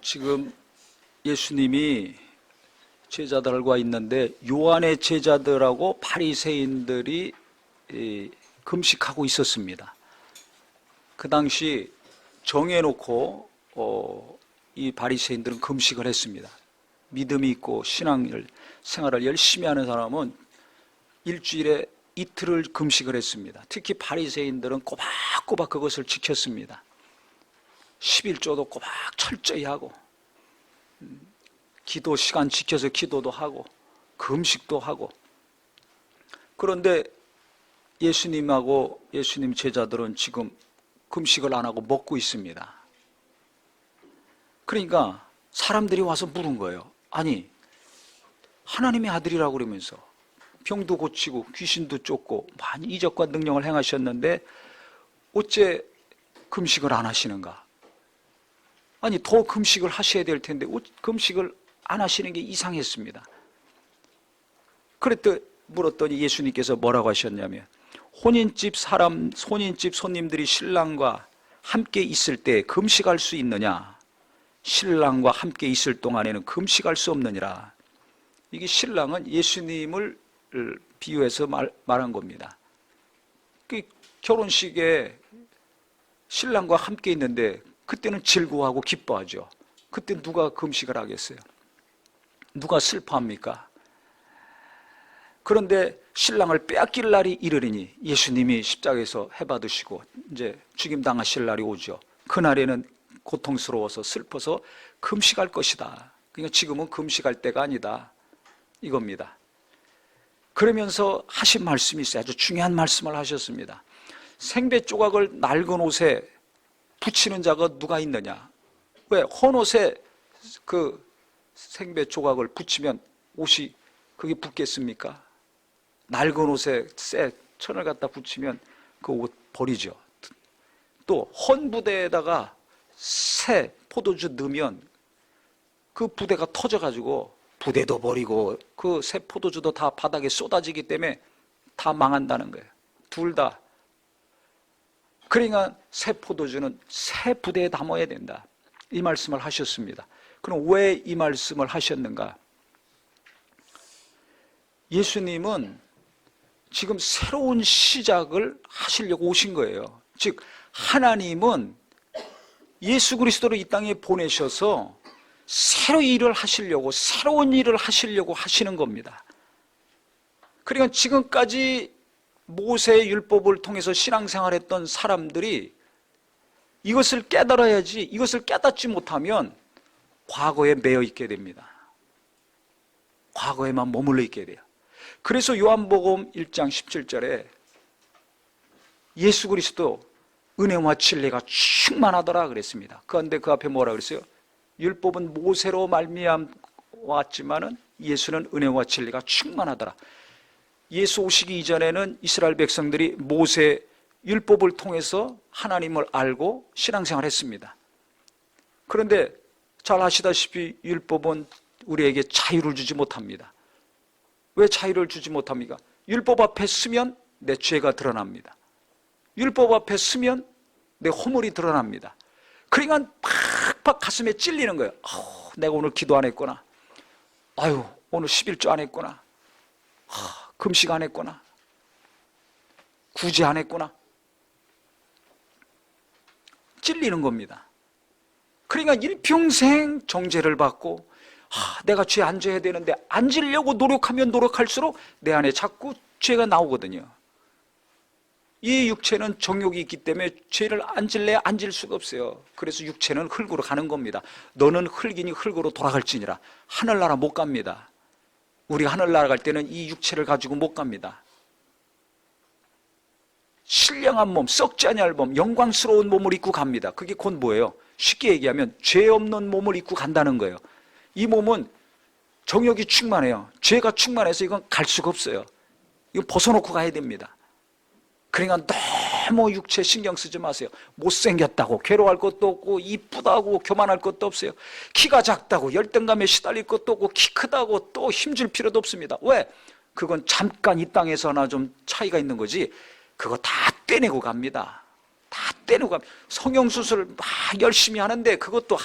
지금 예수님이 제자들과 있는데 요한의 제자들하고 바리새인들이 금식하고 있었습니다. 그 당시 정해놓고 이 바리새인들은 금식을 했습니다. 믿음이 있고 생활을 열심히 하는 사람은 일주일에 이틀을 금식을 했습니다. 특히 바리새인들은 꼬박꼬박 그것을 지켰습니다. 11조도 꼬박 철저히 하고 기도 시간 지켜서 기도도 하고 금식도 하고. 그런데 예수님하고 예수님 제자들은 지금 금식을 안 하고 먹고 있습니다. 그러니까 사람들이 와서 물은 거예요. 아니, 하나님의 아들이라고 그러면서 병도 고치고 귀신도 쫓고 많이 이적과 능력을 행하셨는데 어째 금식을 안 하시는가? 아니, 더 금식을 하셔야 될 텐데 금식을 안 하시는 게 이상했습니다. 그랬더니 물었더니 예수님께서 뭐라고 하셨냐면, 혼인집 손님들이 신랑과 함께 있을 때 금식할 수 있느냐? 신랑과 함께 있을 동안에는 금식할 수 없느니라. 이게 신랑은 예수님을 비유해서 말한 겁니다. 그 결혼식에 신랑과 함께 있는데 그때는 즐거워하고 기뻐하죠. 그때 누가 금식을 하겠어요? 누가 슬퍼합니까? 그런데 신랑을 빼앗길 날이 이르리니, 예수님이 십자가에서 해받으시고 이제 죽임당하실 날이 오죠. 그날에는 고통스러워서 슬퍼서 금식할 것이다. 그러니까 지금은 금식할 때가 아니다, 이겁니다. 그러면서 하신 말씀이 있어요. 아주 중요한 말씀을 하셨습니다. 생배 조각을 낡은 옷에 붙이는 자가 누가 있느냐? 왜 헌옷에 그 생배 조각을 붙이면 옷이 그게 붙겠습니까? 낡은 옷에 새 천을 갖다 붙이면 그 옷 버리죠. 또 헌부대에다가 새 포도주 넣으면 그 부대가 터져가지고 부대도 버리고 그 새 포도주도 다 바닥에 쏟아지기 때문에 다 망한다는 거예요. 둘 다. 그러니까 새 포도주는 새 부대에 담아야 된다, 이 말씀을 하셨습니다. 그럼 왜 이 말씀을 하셨는가? 예수님은 지금 새로운 시작을 하시려고 오신 거예요. 즉 하나님은 예수 그리스도를 이 땅에 보내셔서 새로운 일을 하시려고 하시는 겁니다. 그러니까 지금까지 모세의 율법을 통해서 신앙생활했던 사람들이 이것을 깨달아야지, 이것을 깨닫지 못하면 과거에 매여 있게 됩니다. 과거에만 머물러 있게 돼요. 그래서 요한복음 1장 17절에 예수 그리스도 은혜와 진리가 충만하더라 그랬습니다. 그런데 그 앞에 뭐라 그랬어요? 율법은 모세로 말미암았지만은 예수는 은혜와 진리가 충만하더라. 예수 오시기 이전에는 이스라엘 백성들이 모세 율법을 통해서 하나님을 알고 신앙생활을 했습니다. 그런데 잘 아시다시피 율법은 우리에게 자유를 주지 못합니다. 왜 자유를 주지 못합니까? 율법 앞에 서면 내 죄가 드러납니다. 율법 앞에 서면 내 허물이 드러납니다. 그러니까 팍팍 가슴에 찔리는 거예요. 내가 오늘 기도 안 했구나. 아유, 오늘 11조 안 했구나. 금식 안 했구나. 구제 안 했구나. 찔리는 겁니다. 그러니까 일평생 정죄를 받고 내가 죄 안 져야 되는데 안 지려고 노력하면 노력할수록 내 안에 자꾸 죄가 나오거든요. 이 육체는 정욕이 있기 때문에 죄를 안 질래야 안 질 수가 없어요. 그래서 육체는 흙으로 가는 겁니다. 너는 흙이니 흙으로 돌아갈지니라. 하늘나라 못 갑니다. 우리가 하늘나라 갈 때는 이 육체를 가지고 못 갑니다. 신령한 몸, 썩지 아니할 몸, 영광스러운 몸을 입고 갑니다. 그게 곧 뭐예요? 쉽게 얘기하면 죄 없는 몸을 입고 간다는 거예요. 이 몸은 정욕이 충만해요. 죄가 충만해서 이건 갈 수가 없어요. 이건 벗어놓고 가야 됩니다. 그러니까 너무 육체 신경 쓰지 마세요. 못생겼다고 괴로워할 것도 없고, 이쁘다고 교만할 것도 없어요. 키가 작다고 열등감에 시달릴 것도 없고, 키 크다고 또 힘줄 필요도 없습니다. 왜? 그건 잠깐 이 땅에서나 좀 차이가 있는 거지, 그거 다 떼내고 갑니다. 다 떼내고 갑니다. 성형수술 막 열심히 하는데 그것도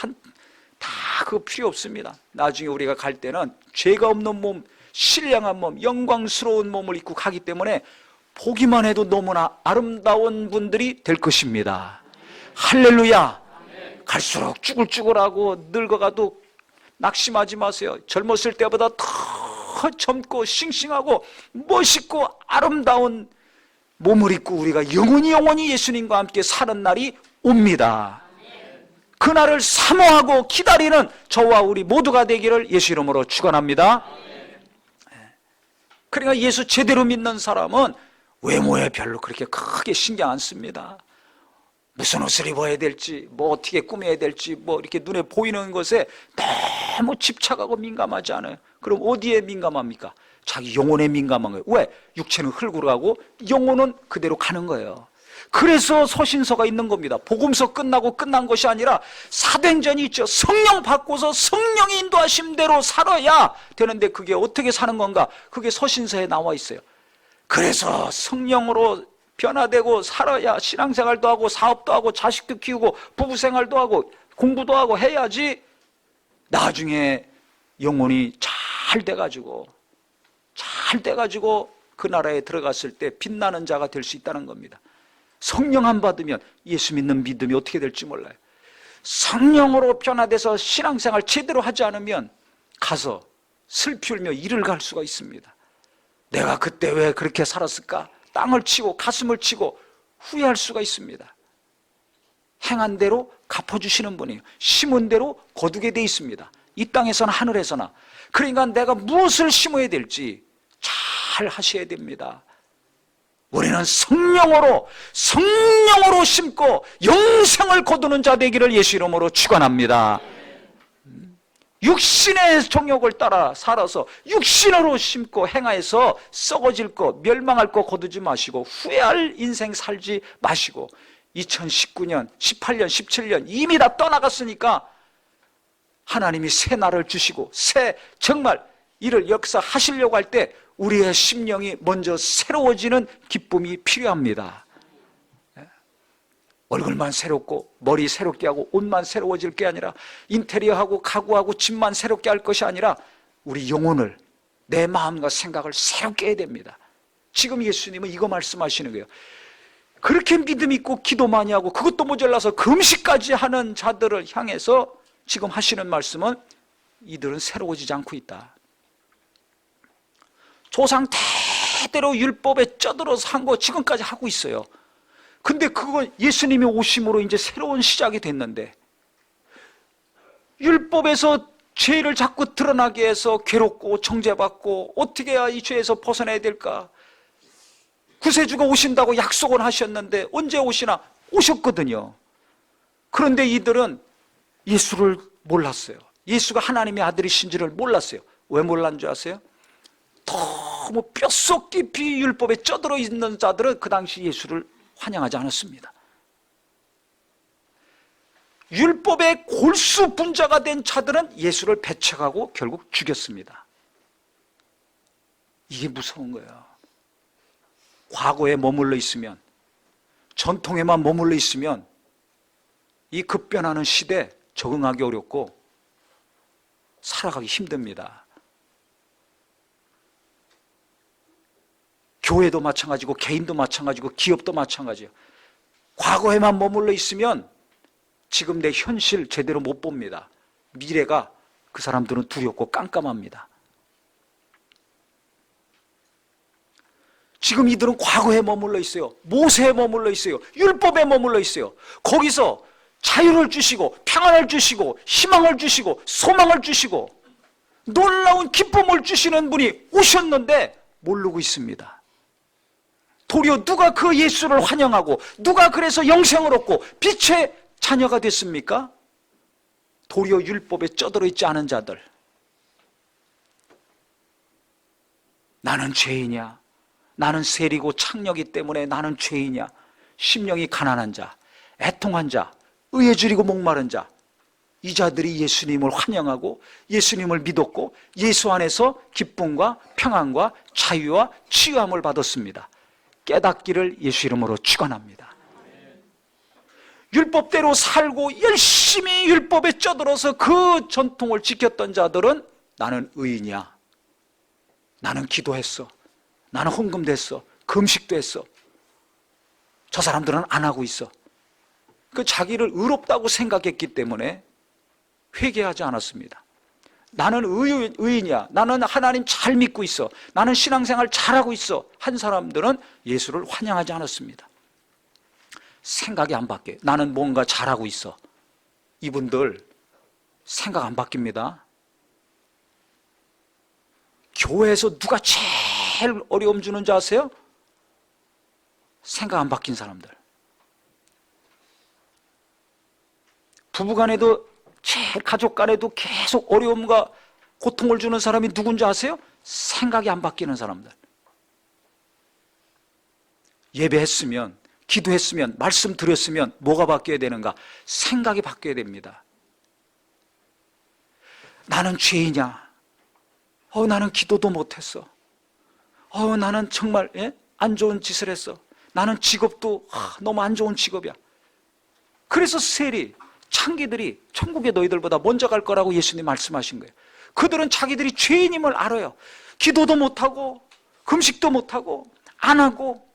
그거 필요 없습니다. 나중에 우리가 갈 때는 죄가 없는 몸, 신령한 몸, 영광스러운 몸을 입고 가기 때문에 보기만 해도 너무나 아름다운 분들이 될 것입니다. 할렐루야. 갈수록 쭈글쭈글하고 늙어가도 낙심하지 마세요. 젊었을 때보다 더 젊고 싱싱하고 멋있고 아름다운 몸을 입고 우리가 영원히 예수님과 함께 사는 날이 옵니다. 그날을 사모하고 기다리는 저와 우리 모두가 되기를 예수 이름으로 축원합니다. 그러니까 예수 제대로 믿는 사람은 외모에 별로 그렇게 크게 신경 안 씁니다. 무슨 옷을 입어야 될지, 뭐 어떻게 꾸며야 될지, 뭐 이렇게 눈에 보이는 것에 너무 집착하고 민감하지 않아요. 그럼 어디에 민감합니까? 자기 영혼에 민감한 거예요. 왜? 육체는 흙으로 가고 영혼은 그대로 가는 거예요. 그래서 서신서가 있는 겁니다. 복음서 끝나고 끝난 것이 아니라 사도행전이 있죠. 성령 받고서 성령이 인도하심대로 살아야 되는데 그게 어떻게 사는 건가? 그게 서신서에 나와 있어요. 그래서 성령으로 변화되고 살아야 신앙생활도 하고 사업도 하고 자식도 키우고 부부생활도 하고 공부도 하고 해야지 나중에 영혼이 잘 돼가지고 그 나라에 들어갔을 때 빛나는 자가 될 수 있다는 겁니다. 성령 안 받으면 예수 믿는 믿음이 어떻게 될지 몰라요. 성령으로 변화돼서 신앙생활 제대로 하지 않으면 가서 슬피 울며 이를 갈 수가 있습니다. 내가 그때 왜 그렇게 살았을까? 땅을 치고 가슴을 치고 후회할 수가 있습니다. 행한 대로 갚아주시는 분이에요. 심은 대로 거두게 돼 있습니다. 이 땅에서나 하늘에서나. 그러니까 내가 무엇을 심어야 될지 잘 하셔야 됩니다. 우리는 성령으로 심고 영생을 거두는 자 되기를 예수 이름으로 축원합니다. 육신의 정욕을 따라 살아서 육신으로 심고 행하여서 썩어질 것, 멸망할 것 거두지 마시고 후회할 인생 살지 마시고 2019년, 18년, 17년 이미 다 떠나갔으니까 하나님이 새 날을 주시고 새 정말 이를 역사하시려고 할 때 우리의 심령이 먼저 새로워지는 기쁨이 필요합니다. 얼굴만 새롭고 머리 새롭게 하고 옷만 새로워질 게 아니라 인테리어하고 가구하고 집만 새롭게 할 것이 아니라 우리 영혼을 내 마음과 생각을 새롭게 해야 됩니다. 지금 예수님은 이거 말씀하시는 거예요. 그렇게 믿음 있고 기도 많이 하고 그것도 모자라서 금식까지 하는 자들을 향해서 지금 하시는 말씀은 이들은 새로워지지 않고 있다. 조상 대대로 율법에 쩌들어서 한 거 지금까지 하고 있어요. 근데 그거 예수님이 오심으로 이제 새로운 시작이 됐는데 율법에서 죄를 자꾸 드러나게 해서 괴롭고 정죄받고 어떻게 해야 이 죄에서 벗어나야 될까? 구세주가 오신다고 약속을 하셨는데 언제 오시나? 오셨거든요. 그런데 이들은 예수를 몰랐어요. 예수가 하나님의 아들이신지를 몰랐어요. 왜 몰랐는 줄 아세요? 너무 뼛속 깊이 율법에 쩌들어 있는 자들은 그 당시 예수를 환영하지 않았습니다. 율법의 골수 분자가 된 자들은 예수를 배척하고 결국 죽였습니다. 이게 무서운 거예요. 과거에 머물러 있으면, 전통에만 머물러 있으면 이 급변하는 시대에 적응하기 어렵고 살아가기 힘듭니다. 교회도 마찬가지고 개인도 마찬가지고 기업도 마찬가지예요. 과거에만 머물러 있으면 지금 내 현실 제대로 못 봅니다. 미래가 그 사람들은 두렵고 깜깜합니다. 지금 이들은 과거에 머물러 있어요. 모세에 머물러 있어요. 율법에 머물러 있어요. 거기서 자유를 주시고 평안을 주시고 희망을 주시고 소망을 주시고 놀라운 기쁨을 주시는 분이 오셨는데 모르고 있습니다. 도리어 누가 그 예수를 환영하고 누가 그래서 영생을 얻고 빛의 자녀가 됐습니까? 도리어 율법에 쩌들어 있지 않은 자들. 나는 죄이냐? 나는 세리고 창녀이기 때문에 나는 죄이냐? 심령이 가난한 자, 애통한 자, 의에 줄이고 목마른 자, 이 자들이 예수님을 환영하고 예수님을 믿었고 예수 안에서 기쁨과 평안과 자유와 치유함을 받았습니다. 깨닫기를 예수 이름으로 축원합니다. 율법대로 살고 열심히 율법에 쩌들어서 그 전통을 지켰던 자들은 나는 의인이야, 나는 기도했어, 나는 헌금도 했어, 금식도 했어. 저 사람들은 안 하고 있어. 그 자기를 의롭다고 생각했기 때문에 회개하지 않았습니다. 나는 의인이야, 나는 하나님 잘 믿고 있어, 나는 신앙생활 잘하고 있어 한 사람들은 예수를 환영하지 않았습니다. 생각이 안 바뀌어요. 나는 뭔가 잘하고 있어. 이분들 생각 안 바뀝니다. 교회에서 누가 제일 어려움 주는 줄 아세요? 생각 안 바뀐 사람들. 부부간에도 제일 가족 간에도 계속 어려움과 고통을 주는 사람이 누군지 아세요? 생각이 안 바뀌는 사람들. 예배했으면, 기도했으면, 말씀 드렸으면 뭐가 바뀌어야 되는가? 생각이 바뀌어야 됩니다. 나는 죄인이야. 나는 기도도 못했어. 나는 정말 안 좋은 짓을 했어. 나는 직업도 너무 안 좋은 직업이야. 그래서 세리, 창기들이 천국에 너희들보다 먼저 갈 거라고 예수님 말씀하신 거예요. 그들은 자기들이 죄인임을 알아요. 기도도 못하고 금식도 못하고 안 하고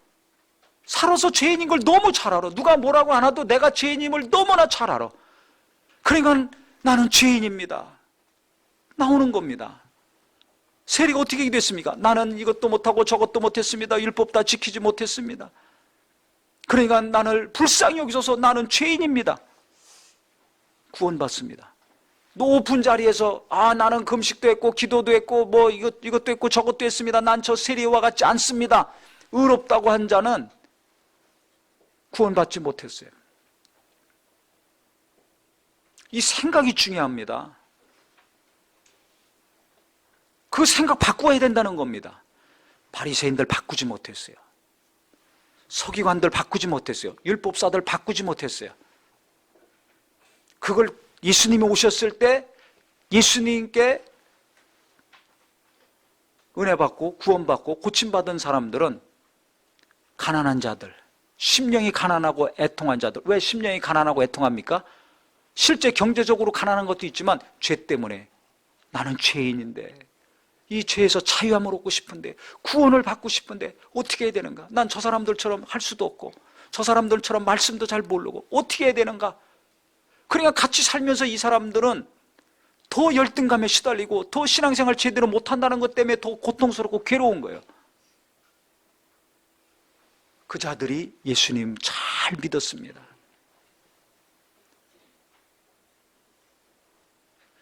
살아서 죄인인 걸 너무 잘 알아. 누가 뭐라고 안 해도 내가 죄인임을 너무나 잘 알아. 그러니까 나는 죄인입니다, 나오는 겁니다. 세리가 어떻게 됐습니까? 나는 이것도 못하고 저것도 못했습니다. 율법 다 지키지 못했습니다. 그러니까 나를 불쌍히 여기셔서 나는 죄인입니다. 구원받습니다. 높은 자리에서 나는 금식도 했고 기도도 했고 뭐 이것도 했고 저것도 했습니다. 난 저 세리와 같지 않습니다. 의롭다고 한 자는 구원받지 못했어요. 이 생각이 중요합니다. 그 생각 바꿔야 된다는 겁니다. 바리새인들 바꾸지 못했어요. 서기관들 바꾸지 못했어요. 율법사들 바꾸지 못했어요. 그걸 예수님이 오셨을 때 예수님께 은혜 받고 구원받고 고침받은 사람들은 가난한 자들, 심령이 가난하고 애통한 자들. 왜 심령이 가난하고 애통합니까? 실제 경제적으로 가난한 것도 있지만 죄 때문에 나는 죄인인데 이 죄에서 자유함을 얻고 싶은데 구원을 받고 싶은데 어떻게 해야 되는가? 난 저 사람들처럼 할 수도 없고 저 사람들처럼 말씀도 잘 모르고 어떻게 해야 되는가? 그러니까 같이 살면서 이 사람들은 더 열등감에 시달리고 더 신앙생활 제대로 못한다는 것 때문에 더 고통스럽고 괴로운 거예요. 그 자들이 예수님 잘 믿었습니다.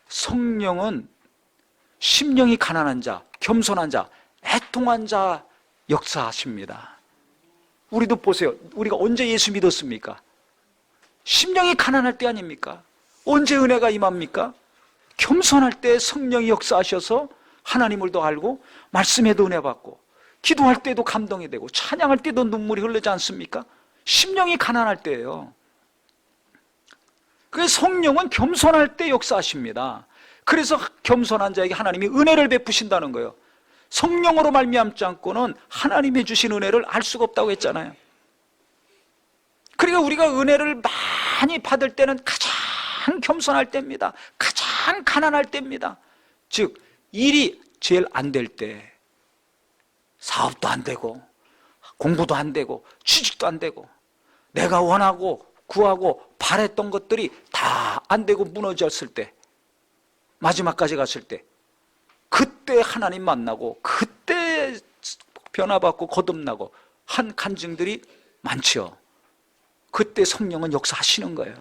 성령은 심령이 가난한 자, 겸손한 자, 애통한 자 역사하십니다. 우리도 보세요. 우리가 언제 예수 믿었습니까? 심령이 가난할 때 아닙니까? 언제 은혜가 임합니까? 겸손할 때 성령이 역사하셔서 하나님을 더 알고 말씀에도 은혜 받고 기도할 때도 감동이 되고 찬양할 때도 눈물이 흐르지 않습니까? 심령이 가난할 때예요. 그 성령은 겸손할 때 역사하십니다. 그래서 겸손한 자에게 하나님이 은혜를 베푸신다는 거예요. 성령으로 말미암지 않고는 하나님이 주신 은혜를 알 수가 없다고 했잖아요. 그러니까 우리가 은혜를 많이 받을 때는 가장 겸손할 때입니다. 가장 가난할 때입니다. 즉 일이 제일 안 될 때, 사업도 안 되고 공부도 안 되고 취직도 안 되고 내가 원하고 구하고 바랬던 것들이 다 안 되고 무너졌을 때, 마지막까지 갔을 때, 그때 하나님 만나고 그때 변화받고 거듭나고 한 간증들이 많죠. 그때 성령은 역사하시는 거예요.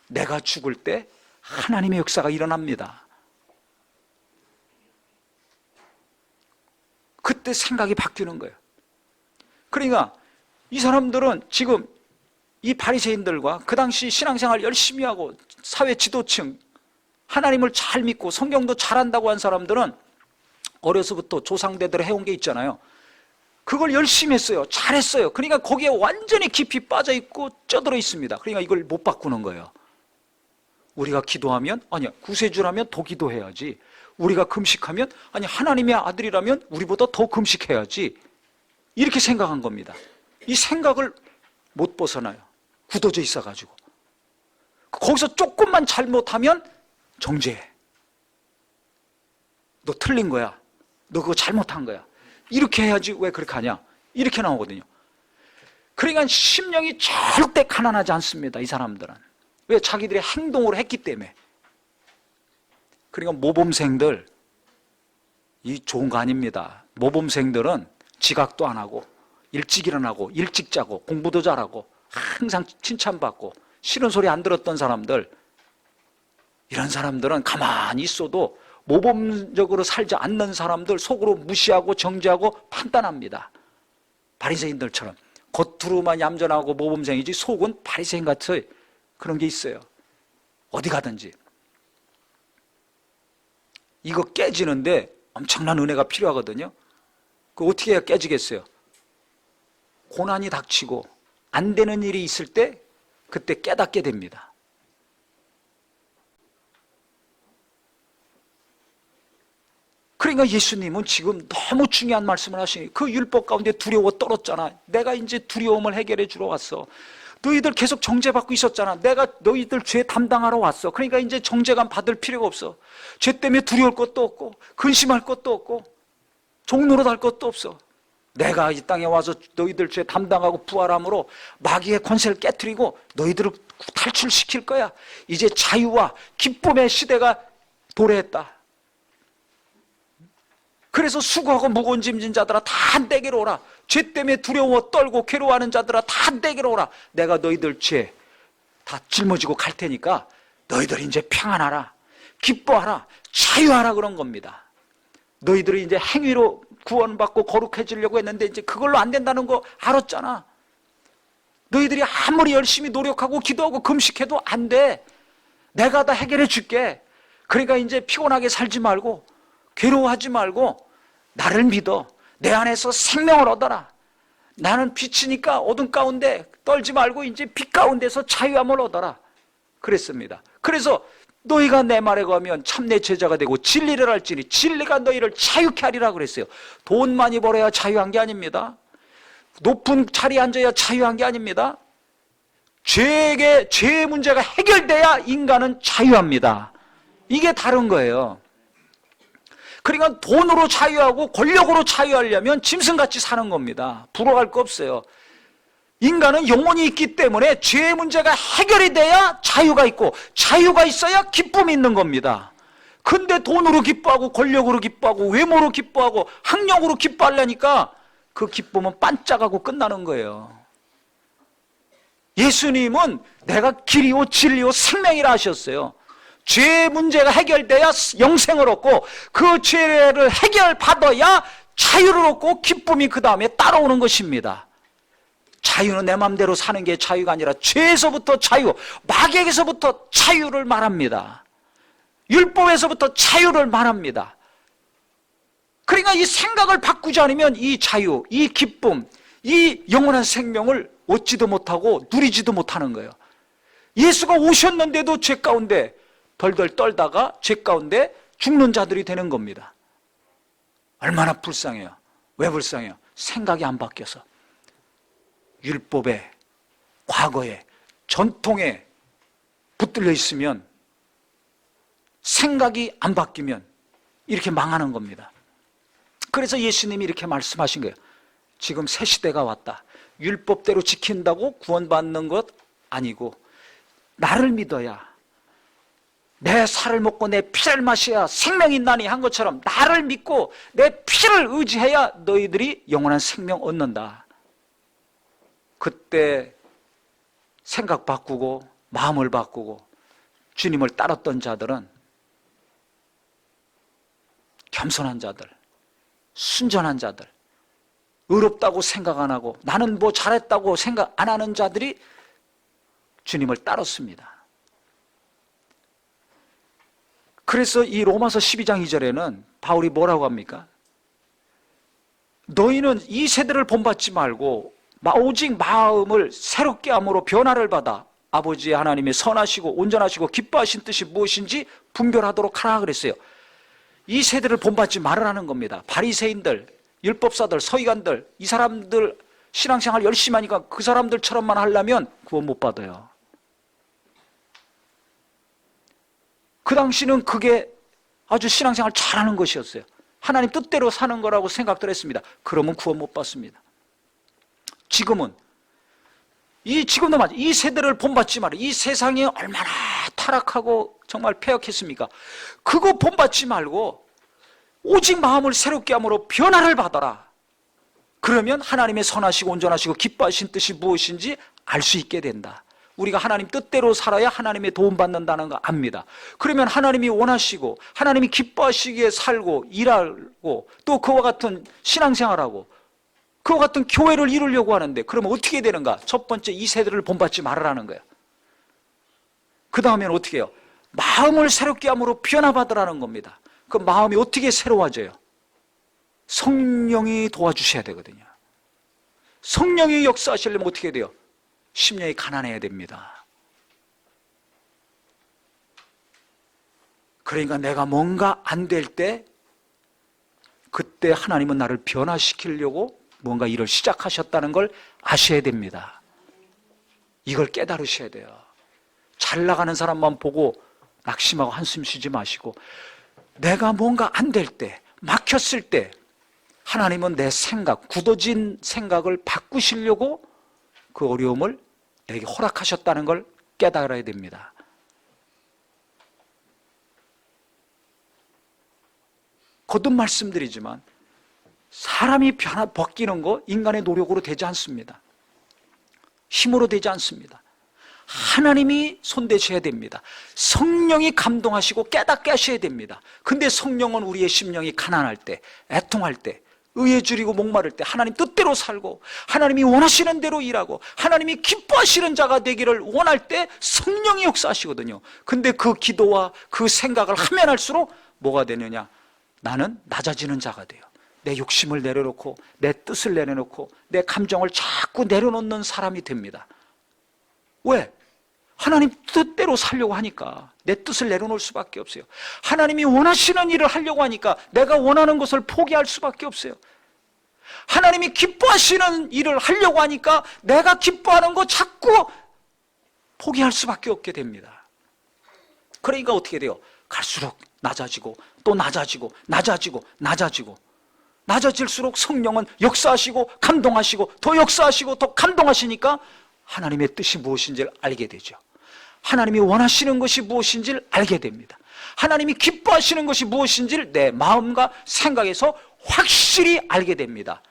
내가 죽을 때 하나님의 역사가 일어납니다. 그때 생각이 바뀌는 거예요. 그러니까 이 사람들은 지금 이 바리새인들과 그 당시 신앙생활 열심히 하고 사회 지도층, 하나님을 잘 믿고 성경도 잘한다고 한 사람들은 어려서부터 조상대대로 해온 게 있잖아요. 그걸 열심히 했어요. 잘했어요. 그러니까 거기에 완전히 깊이 빠져 있고 쪄들어 있습니다. 그러니까 이걸 못 바꾸는 거예요. 우리가 기도하면, 아니야, 구세주라면 더 기도해야지. 우리가 금식하면, 아니, 하나님의 아들이라면 우리보다 더 금식해야지. 이렇게 생각한 겁니다. 이 생각을 못 벗어나요. 굳어져 있어가지고. 거기서 조금만 잘못하면 정죄해. 너 틀린 거야. 너 그거 잘못한 거야. 이렇게 해야지 왜 그렇게 하냐. 이렇게 나오거든요. 그러니까 심령이 절대 가난하지 않습니다. 이 사람들은. 왜? 자기들의 행동으로 했기 때문에. 그러니까 모범생들, 이 좋은 거 아닙니다. 모범생들은 지각도 안 하고 일찍 일어나고 일찍 자고 공부도 잘하고 항상 칭찬받고 싫은 소리 안 들었던 사람들, 이런 사람들은 가만히 있어도 모범적으로 살지 않는 사람들 속으로 무시하고 정죄하고 판단합니다. 바리새인들처럼 겉으로만 얌전하고 모범생이지 속은 바리새인 같은 그런 게 있어요. 어디 가든지. 이거 깨지는데 엄청난 은혜가 필요하거든요. 그 어떻게 해야 깨지겠어요? 고난이 닥치고 안 되는 일이 있을 때 그때 깨닫게 됩니다. 그러니까 예수님은 지금 너무 중요한 말씀을 하시니, 그 율법 가운데 두려워 떨었잖아. 내가 이제 두려움을 해결해 주러 왔어. 너희들 계속 정죄받고 있었잖아. 내가 너희들 죄 담당하러 왔어. 그러니까 이제 정죄감 받을 필요가 없어. 죄 때문에 두려울 것도 없고 근심할 것도 없고 종노릇할 것도 없어. 내가 이 땅에 와서 너희들 죄 담당하고 부활함으로 마귀의 권세를 깨트리고 너희들을 탈출시킬 거야. 이제 자유와 기쁨의 시대가 도래했다. 그래서 수고하고 무거운 짐진 자들아 다 내게로 오라. 죄 때문에 두려워 떨고 괴로워하는 자들아 다 내게로 오라. 내가 너희들 죄 다 짊어지고 갈 테니까 너희들 이제 평안하라, 기뻐하라, 자유하라 그런 겁니다. 너희들이 이제 행위로 구원받고 거룩해지려고 했는데 이제 그걸로 안 된다는 거 알았잖아. 너희들이 아무리 열심히 노력하고 기도하고 금식해도 안 돼. 내가 다 해결해 줄게. 그러니까 이제 피곤하게 살지 말고 괴로워하지 말고 나를 믿어. 내 안에서 생명을 얻어라. 나는 빛이니까 어둠 가운데 떨지 말고 이제 빛 가운데서 자유함을 얻어라. 그랬습니다. 그래서 너희가 내 말에 거하면 참내 제자가 되고 진리를 알지니 진리가 너희를 자유케 하리라 그랬어요. 돈 많이 벌어야 자유한 게 아닙니다. 높은 자리에 앉아야 자유한 게 아닙니다. 죄의 문제가 해결돼야 인간은 자유합니다. 이게 다른 거예요. 그러니까 돈으로 자유하고 권력으로 자유하려면 짐승같이 사는 겁니다. 부러워할 거 없어요. 인간은 영혼이 있기 때문에 죄의 문제가 해결이 돼야 자유가 있고 자유가 있어야 기쁨이 있는 겁니다. 근데 돈으로 기뻐하고 권력으로 기뻐하고 외모로 기뻐하고 학력으로 기뻐하려니까 그 기쁨은 반짝하고 끝나는 거예요. 예수님은 내가 길이요 진리요 생명이라 하셨어요. 죄의 문제가 해결돼야 영생을 얻고 그 죄를 해결받아야 자유를 얻고 기쁨이 그 다음에 따라오는 것입니다. 자유는 내 맘대로 사는 게 자유가 아니라 죄에서부터 자유, 마귀에게서부터 자유를 말합니다. 율법에서부터 자유를 말합니다. 그러니까 이 생각을 바꾸지 않으면 이 자유, 이 기쁨, 이 영원한 생명을 얻지도 못하고 누리지도 못하는 거예요. 예수가 오셨는데도 죄 가운데 덜덜 떨다가 죄 가운데 죽는 자들이 되는 겁니다. 얼마나 불쌍해요. 왜 불쌍해요? 생각이 안 바뀌어서. 율법에, 과거에, 전통에 붙들려 있으면, 생각이 안 바뀌면 이렇게 망하는 겁니다. 그래서 예수님이 이렇게 말씀하신 거예요. 지금 새 시대가 왔다. 율법대로 지킨다고 구원받는 것 아니고 나를 믿어야, 내 살을 먹고 내 피를 마셔야 생명이 있나니 한 것처럼 나를 믿고 내 피를 의지해야 너희들이 영원한 생명 얻는다. 그때 생각 바꾸고 마음을 바꾸고 주님을 따랐던 자들은 겸손한 자들, 순전한 자들, 의롭다고 생각 안 하고 나는 뭐 잘했다고 생각 안 하는 자들이 주님을 따랐습니다. 그래서 이 로마서 12장 2절에는 바울이 뭐라고 합니까? 너희는 이 세대를 본받지 말고 오직 마음을 새롭게 함으로 변화를 받아 아버지 하나님의 선하시고 온전하시고 기뻐하신 뜻이 무엇인지 분별하도록 하라 그랬어요. 이 세대를 본받지 말으라는 겁니다. 바리새인들, 율법사들, 서기관들, 이 사람들 신앙생활 열심히 하니까 그 사람들처럼만 하려면 구원 못 받아요. 그 당시는 그게 아주 신앙생활 잘하는 것이었어요. 하나님 뜻대로 사는 거라고 생각들 했습니다. 그러면 구원 못 받습니다. 지금은 지금도 맞아요. 이 세대를 본받지 말아요. 이 세상이 얼마나 타락하고 정말 패역했습니까? 그거 본받지 말고 오직 마음을 새롭게 함으로 변화를 받아라. 그러면 하나님의 선하시고 온전하시고 기뻐하신 뜻이 무엇인지 알 수 있게 된다. 우리가 하나님 뜻대로 살아야 하나님의 도움받는다는 거 압니다. 그러면 하나님이 원하시고 하나님이 기뻐하시기에 살고 일하고 또 그와 같은 신앙생활하고 그와 같은 교회를 이루려고 하는데, 그러면 어떻게 되는가? 첫 번째, 이 세대를 본받지 말으라는 거예요. 그 다음에는 어떻게 해요? 마음을 새롭게 함으로 변화받으라는 겁니다. 그 마음이 어떻게 새로워져요? 성령이 도와주셔야 되거든요. 성령이 역사하시려면 어떻게 돼요? 심령이 가난해야 됩니다. 그러니까 내가 뭔가 안 될 때, 그때 하나님은 나를 변화시키려고 뭔가 일을 시작하셨다는 걸 아셔야 됩니다. 이걸 깨달으셔야 돼요. 잘 나가는 사람만 보고 낙심하고 한숨 쉬지 마시고, 내가 뭔가 안 될 때, 막혔을 때 하나님은 내 생각, 굳어진 생각을 바꾸시려고 그 어려움을 내게 허락하셨다는 걸 깨달아야 됩니다. 거듭 말씀드리지만 사람이 바뀌는 거 인간의 노력으로 되지 않습니다. 힘으로 되지 않습니다. 하나님이 손대셔야 됩니다. 성령이 감동하시고 깨닫게 하셔야 됩니다. 근데 성령은 우리의 심령이 가난할 때, 애통할 때, 의에 줄이고 목마를 때 하나님 뜻대로 살고 하나님이 원하시는 대로 일하고 하나님이 기뻐하시는 자가 되기를 원할 때 성령이 역사하시거든요. 근데 그 기도와 그 생각을 하면 할수록 뭐가 되느냐? 나는 낮아지는 자가 돼요. 내 욕심을 내려놓고 내 뜻을 내려놓고 내 감정을 자꾸 내려놓는 사람이 됩니다. 왜? 하나님 뜻대로 살려고 하니까 내 뜻을 내려놓을 수밖에 없어요. 하나님이 원하시는 일을 하려고 하니까 내가 원하는 것을 포기할 수밖에 없어요. 하나님이 기뻐하시는 일을 하려고 하니까 내가 기뻐하는 거 자꾸 포기할 수밖에 없게 됩니다. 그러니까 어떻게 돼요? 갈수록 낮아지고 또 낮아지고 낮아지고 낮아지고 낮아질수록 성령은 역사하시고 감동하시고 더 역사하시고 더 감동하시니까 하나님의 뜻이 무엇인지를 알게 되죠. 하나님이 원하시는 것이 무엇인지를 알게 됩니다. 하나님이 기뻐하시는 것이 무엇인지를 내 마음과 생각에서 확실히 알게 됩니다.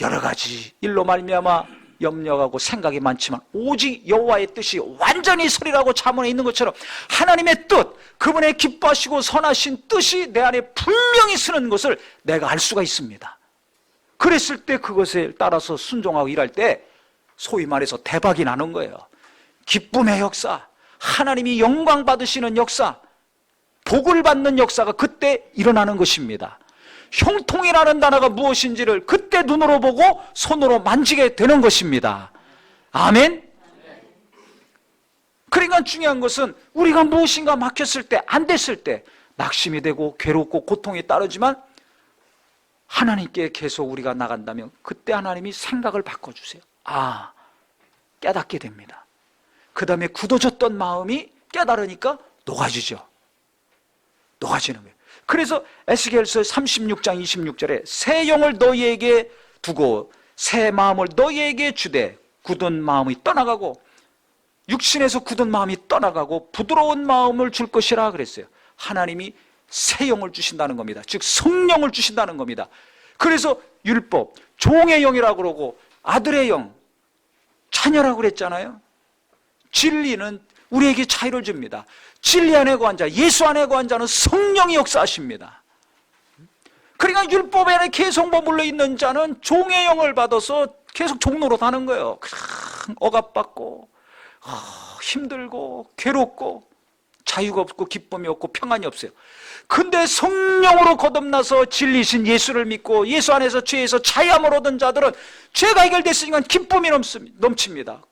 여러 가지 일로 말미암아 염려하고 생각이 많지만 오직 여호와의 뜻이 완전히 서리라고 잠언에 있는 것처럼 하나님의 뜻, 그분의 기뻐하시고 선하신 뜻이 내 안에 분명히 쓰는 것을 내가 알 수가 있습니다. 그랬을 때 그것에 따라서 순종하고 일할 때 소위 말해서 대박이 나는 거예요. 기쁨의 역사, 하나님이 영광 받으시는 역사, 복을 받는 역사가 그때 일어나는 것입니다. 형통이라는 단어가 무엇인지를 그때 눈으로 보고 손으로 만지게 되는 것입니다. 아멘? 그러니까 중요한 것은 우리가 무엇인가 막혔을 때, 안 됐을 때 낙심이 되고 괴롭고 고통이 따르지만 하나님께 계속 우리가 나간다면 그때 하나님이 생각을 바꿔주세요. 깨닫게 됩니다. 그 다음에 굳어졌던 마음이 깨달으니까 녹아지죠. 녹아지는 거예요. 그래서 에스겔서 36장 26절에 새 영을 너희에게 두고 새 마음을 너희에게 주되 굳은 마음이 떠나가고 육신에서 굳은 마음이 떠나가고 부드러운 마음을 줄 것이라 그랬어요. 하나님이 새 영을 주신다는 겁니다. 즉 성령을 주신다는 겁니다. 그래서 율법, 종의 영이라고 그러고 아들의 영, 자녀라고 그랬잖아요. 진리는 우리에게 자유를 줍니다. 진리 안에 거한 자, 예수 안에 거한 자는 성령이 역사하십니다. 그러니까 율법 안에 계속 머물러 있는 자는 종의 영을 받아서 계속 종노릇 하는 거예요. 억압받고 힘들고 괴롭고 자유가 없고 기쁨이 없고 평안이 없어요. 근데 성령으로 거듭나서 진리신 예수를 믿고 예수 안에서 죄에서 자유함을 얻은 자들은 죄가 해결됐으니까 기쁨이 넘칩니다.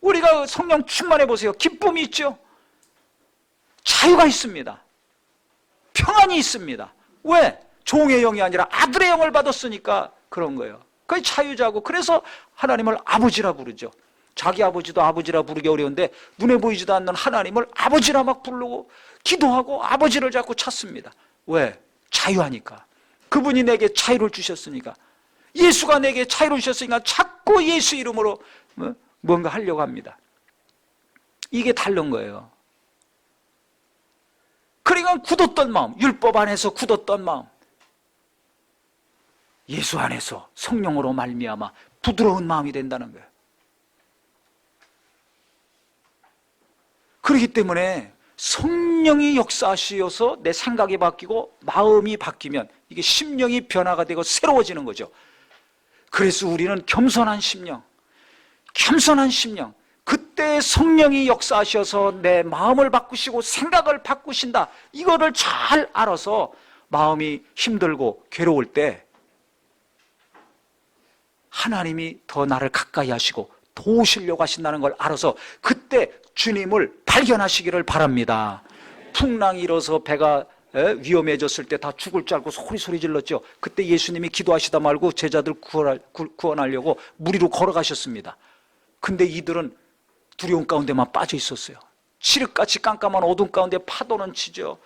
우리가 성령 충만해 보세요. 기쁨이 있죠. 자유가 있습니다. 평안이 있습니다. 왜? 종의 영이 아니라 아들의 영을 받았으니까 그런 거예요. 그게 자유자고, 그래서 하나님을 아버지라 부르죠. 자기 아버지도 아버지라 부르기 어려운데 눈에 보이지도 않는 하나님을 아버지라 막 부르고 기도하고 아버지를 자꾸 찾습니다. 왜? 자유하니까. 그분이 내게 자유를 주셨으니까. 예수가 내게 자유를 주셨으니까 자꾸 예수 이름으로 뭔가 하려고 합니다. 이게 다른 거예요. 그러니까 굳었던 마음, 율법 안에서 굳었던 마음, 예수 안에서 성령으로 말미암아 부드러운 마음이 된다는 거예요. 그렇기 때문에 성령이 역사하시어서 내 생각이 바뀌고 마음이 바뀌면 이게 심령이 변화가 되고 새로워지는 거죠. 그래서 우리는 겸손한 심령, 그때 성령이 역사하셔서 내 마음을 바꾸시고 생각을 바꾸신다, 이거를 잘 알아서 마음이 힘들고 괴로울 때 하나님이 더 나를 가까이 하시고 도우시려고 하신다는 걸 알아서 그때 주님을 발견하시기를 바랍니다. 풍랑이 일어서 배가 위험해졌을 때 다 죽을 줄 알고 소리 질렀죠. 그때 예수님이 기도하시다 말고 제자들 구원하려고 물 위로 걸어가셨습니다. 근데 이들은 두려움 가운데만 빠져 있었어요. 칠흑같이 깜깜한 어둠 가운데 파도는 치죠.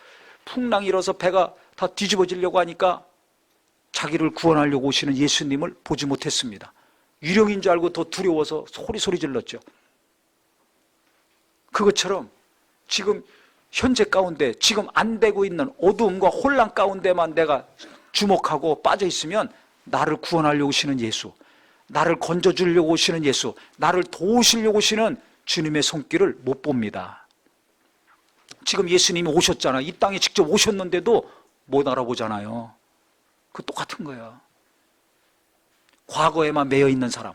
풍랑이 일어서 배가 다 뒤집어지려고 하니까 자기를 구원하려고 오시는 예수님을 보지 못했습니다. 유령인 줄 알고 더 두려워서 소리 질렀죠. 그것처럼 지금 현재 가운데 지금 안 되고 있는 어두움과 혼란 가운데만 내가 주목하고 빠져 있으면 나를 구원하려고 오시는 예수, 나를 건져주려고 오시는 예수, 나를 도우시려고 오시는 주님의 손길을 못 봅니다. 지금 예수님이 오셨잖아요. 이 땅에 직접 오셨는데도 못 알아보잖아요. 그 똑같은 거예요. 과거에만 매여 있는 사람,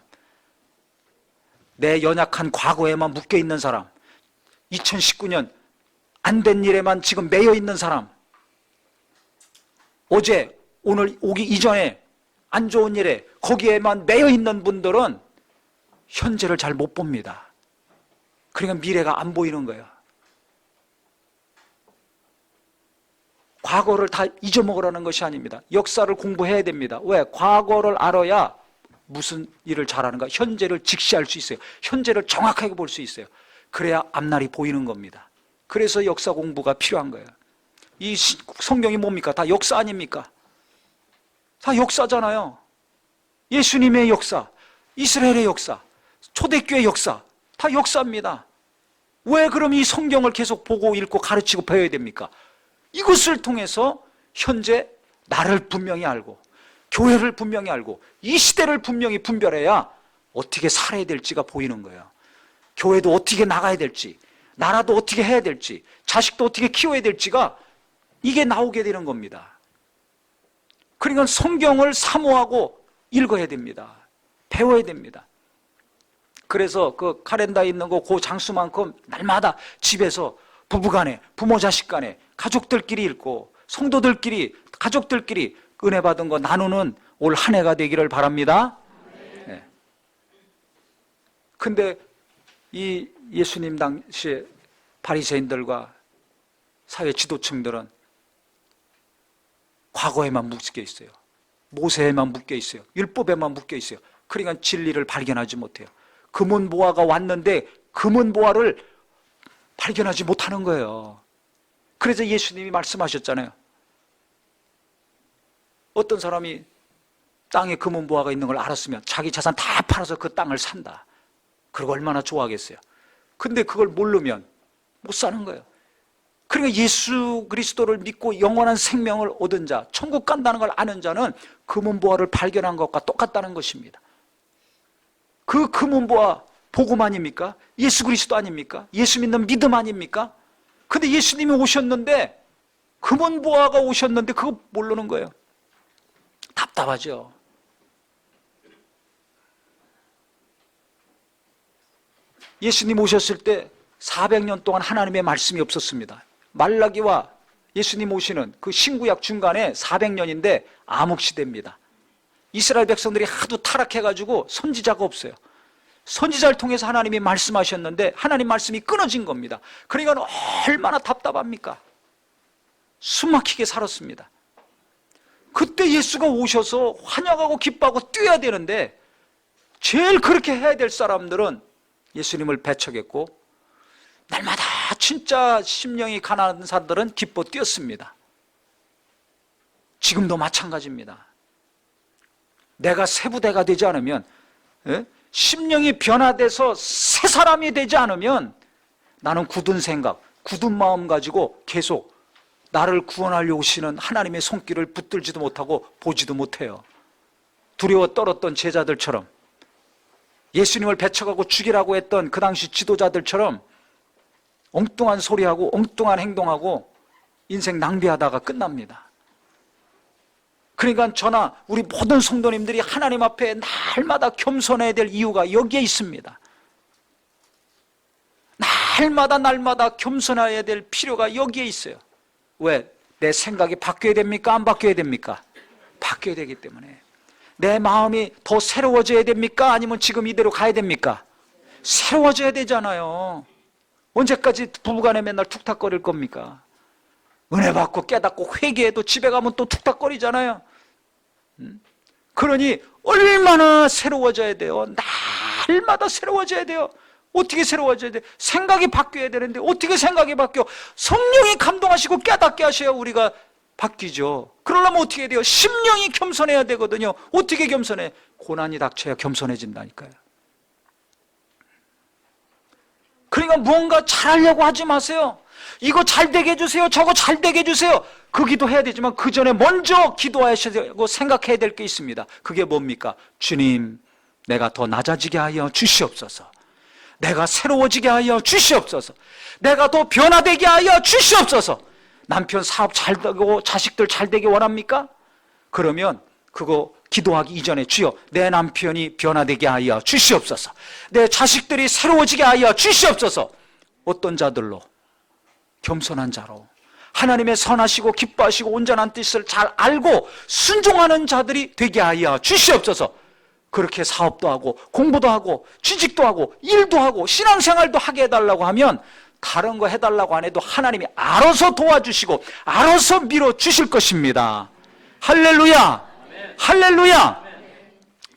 내 연약한 과거에만 묶여 있는 사람, 2019년 안 된 일에만 지금 매여 있는 사람, 어제 오늘 오기 이전에 안 좋은 일에 거기에만 매여 있는 분들은 현재를 잘 못 봅니다. 그러니까 미래가 안 보이는 거예요. 과거를 다 잊어먹으라는 것이 아닙니다. 역사를 공부해야 됩니다. 왜? 과거를 알아야 무슨 일을 잘하는가, 현재를 직시할 수 있어요. 현재를 정확하게 볼 수 있어요. 그래야 앞날이 보이는 겁니다. 그래서 역사 공부가 필요한 거예요. 이 성경이 뭡니까? 다 역사 아닙니까? 다 역사잖아요. 예수님의 역사, 이스라엘의 역사, 초대교회 역사, 다 역사입니다. 왜 그럼 이 성경을 계속 보고 읽고 가르치고 배워야 됩니까? 이것을 통해서 현재 나를 분명히 알고 교회를 분명히 알고 이 시대를 분명히 분별해야 어떻게 살아야 될지가 보이는 거예요. 교회도 어떻게 나가야 될지, 나라도 어떻게 해야 될지, 자식도 어떻게 키워야 될지가 이게 나오게 되는 겁니다. 그러니까 성경을 사모하고 읽어야 됩니다. 배워야 됩니다. 그래서 그 카렌다에 있는 거 그 장수만큼 날마다 집에서 부부간에, 부모 자식간에, 가족들끼리 읽고 성도들끼리, 가족들끼리 은혜 받은 거 나누는 올 한 해가 되기를 바랍니다. 네. 근데 이 예수님 당시에 바리새인들과 사회 지도층들은 과거에만 묶여 있어요. 모세에만 묶여 있어요. 율법에만 묶여 있어요. 그러니까 진리를 발견하지 못해요. 금은보화가 왔는데 금은보화를 발견하지 못하는 거예요. 그래서 예수님이 말씀하셨잖아요. 어떤 사람이 땅에 금은보화가 있는 걸 알았으면 자기 자산 다 팔아서 그 땅을 산다. 그리고 얼마나 좋아하겠어요. 근데 그걸 모르면 못 사는 거예요. 그러니까 예수 그리스도를 믿고 영원한 생명을 얻은 자, 천국 간다는 걸 아는 자는 금은보화를 발견한 것과 똑같다는 것입니다. 그 금은보화 복음 아닙니까? 예수 그리스도 아닙니까? 예수 믿는 믿음 아닙니까? 근데 예수님이 오셨는데 금은보화가 오셨는데 그거 모르는 거예요. 답답하죠. 예수님 오셨을 때 400년 동안 하나님의 말씀이 없었습니다. 말라기와 예수님 오시는 그 신구약 중간에 400년인데 암흑시대입니다. 이스라엘 백성들이 하도 타락해가지고 선지자가 없어요. 선지자를 통해서 하나님이 말씀하셨는데 하나님 말씀이 끊어진 겁니다. 그러니까 얼마나 답답합니까? 숨막히게 살았습니다. 그때 예수가 오셔서 환영하고 기뻐하고 뛰어야 되는데 제일 그렇게 해야 될 사람들은 예수님을 배척했고 날마다 진짜 심령이 가난한 사람들은 기뻐 뛰었습니다. 지금도 마찬가지입니다. 내가 새 부대가 되지 않으면, 심령이 변화돼서 새 사람이 되지 않으면 나는 굳은 생각, 굳은 마음 가지고 계속 나를 구원하려고 오시는 하나님의 손길을 붙들지도 못하고 보지도 못해요. 두려워 떨었던 제자들처럼, 예수님을 배척하고 죽이라고 했던 그 당시 지도자들처럼 엉뚱한 소리하고 엉뚱한 행동하고 인생 낭비하다가 끝납니다. 그러니까 저나 우리 모든 성도님들이 하나님 앞에 날마다 겸손해야 될 이유가 여기에 있습니다. 날마다 겸손해야 될 필요가 여기에 있어요. 왜? 내 생각이 바뀌어야 됩니까? 안 바뀌어야 됩니까? 바뀌어야 되기 때문에. 내 마음이 더 새로워져야 됩니까? 아니면 지금 이대로 가야 됩니까? 새로워져야 되잖아요. 언제까지 부부간에 맨날 툭탁거릴 겁니까? 은혜 받고 깨닫고 회개해도 집에 가면 또 툭탁거리잖아요. 그러니 얼마나 새로워져야 돼요. 날마다 새로워져야 돼요. 어떻게 새로워져야 돼요? 생각이 바뀌어야 되는데 어떻게 생각이 바뀌어? 성령이 감동하시고 깨닫게 하셔야 우리가 바뀌죠. 그러려면 어떻게 해야 돼요? 심령이 겸손해야 되거든요. 어떻게 겸손해? 고난이 닥쳐야 겸손해진다니까요. 그러니까 무언가 잘하려고 하지 마세요. 이거 잘 되게 해주세요. 저거 잘 되게 해주세요. 그 기도해야 되지만 그 전에 먼저 기도하셔야 되고 생각해야 될 게 있습니다. 그게 뭡니까? 주님, 내가 더 낮아지게 하여 주시옵소서. 내가 새로워지게 하여 주시옵소서. 내가 더 변화되게 하여 주시옵소서. 남편 사업 잘 되고 자식들 잘 되게 원합니까? 그러면 그거 기도하기 이전에 주여 내 남편이 변화되게 하여 주시옵소서. 내 자식들이 새로워지게 하여 주시옵소서. 어떤 자들로? 겸손한 자로 하나님의 선하시고 기뻐하시고 온전한 뜻을 잘 알고 순종하는 자들이 되게 하여 주시옵소서. 그렇게 사업도 하고 공부도 하고 취직도 하고 일도 하고 신앙생활도 하게 해달라고 하면 다른 거 해달라고 안 해도 하나님이 알아서 도와주시고 알아서 밀어주실 것입니다. 할렐루야! 할렐루야!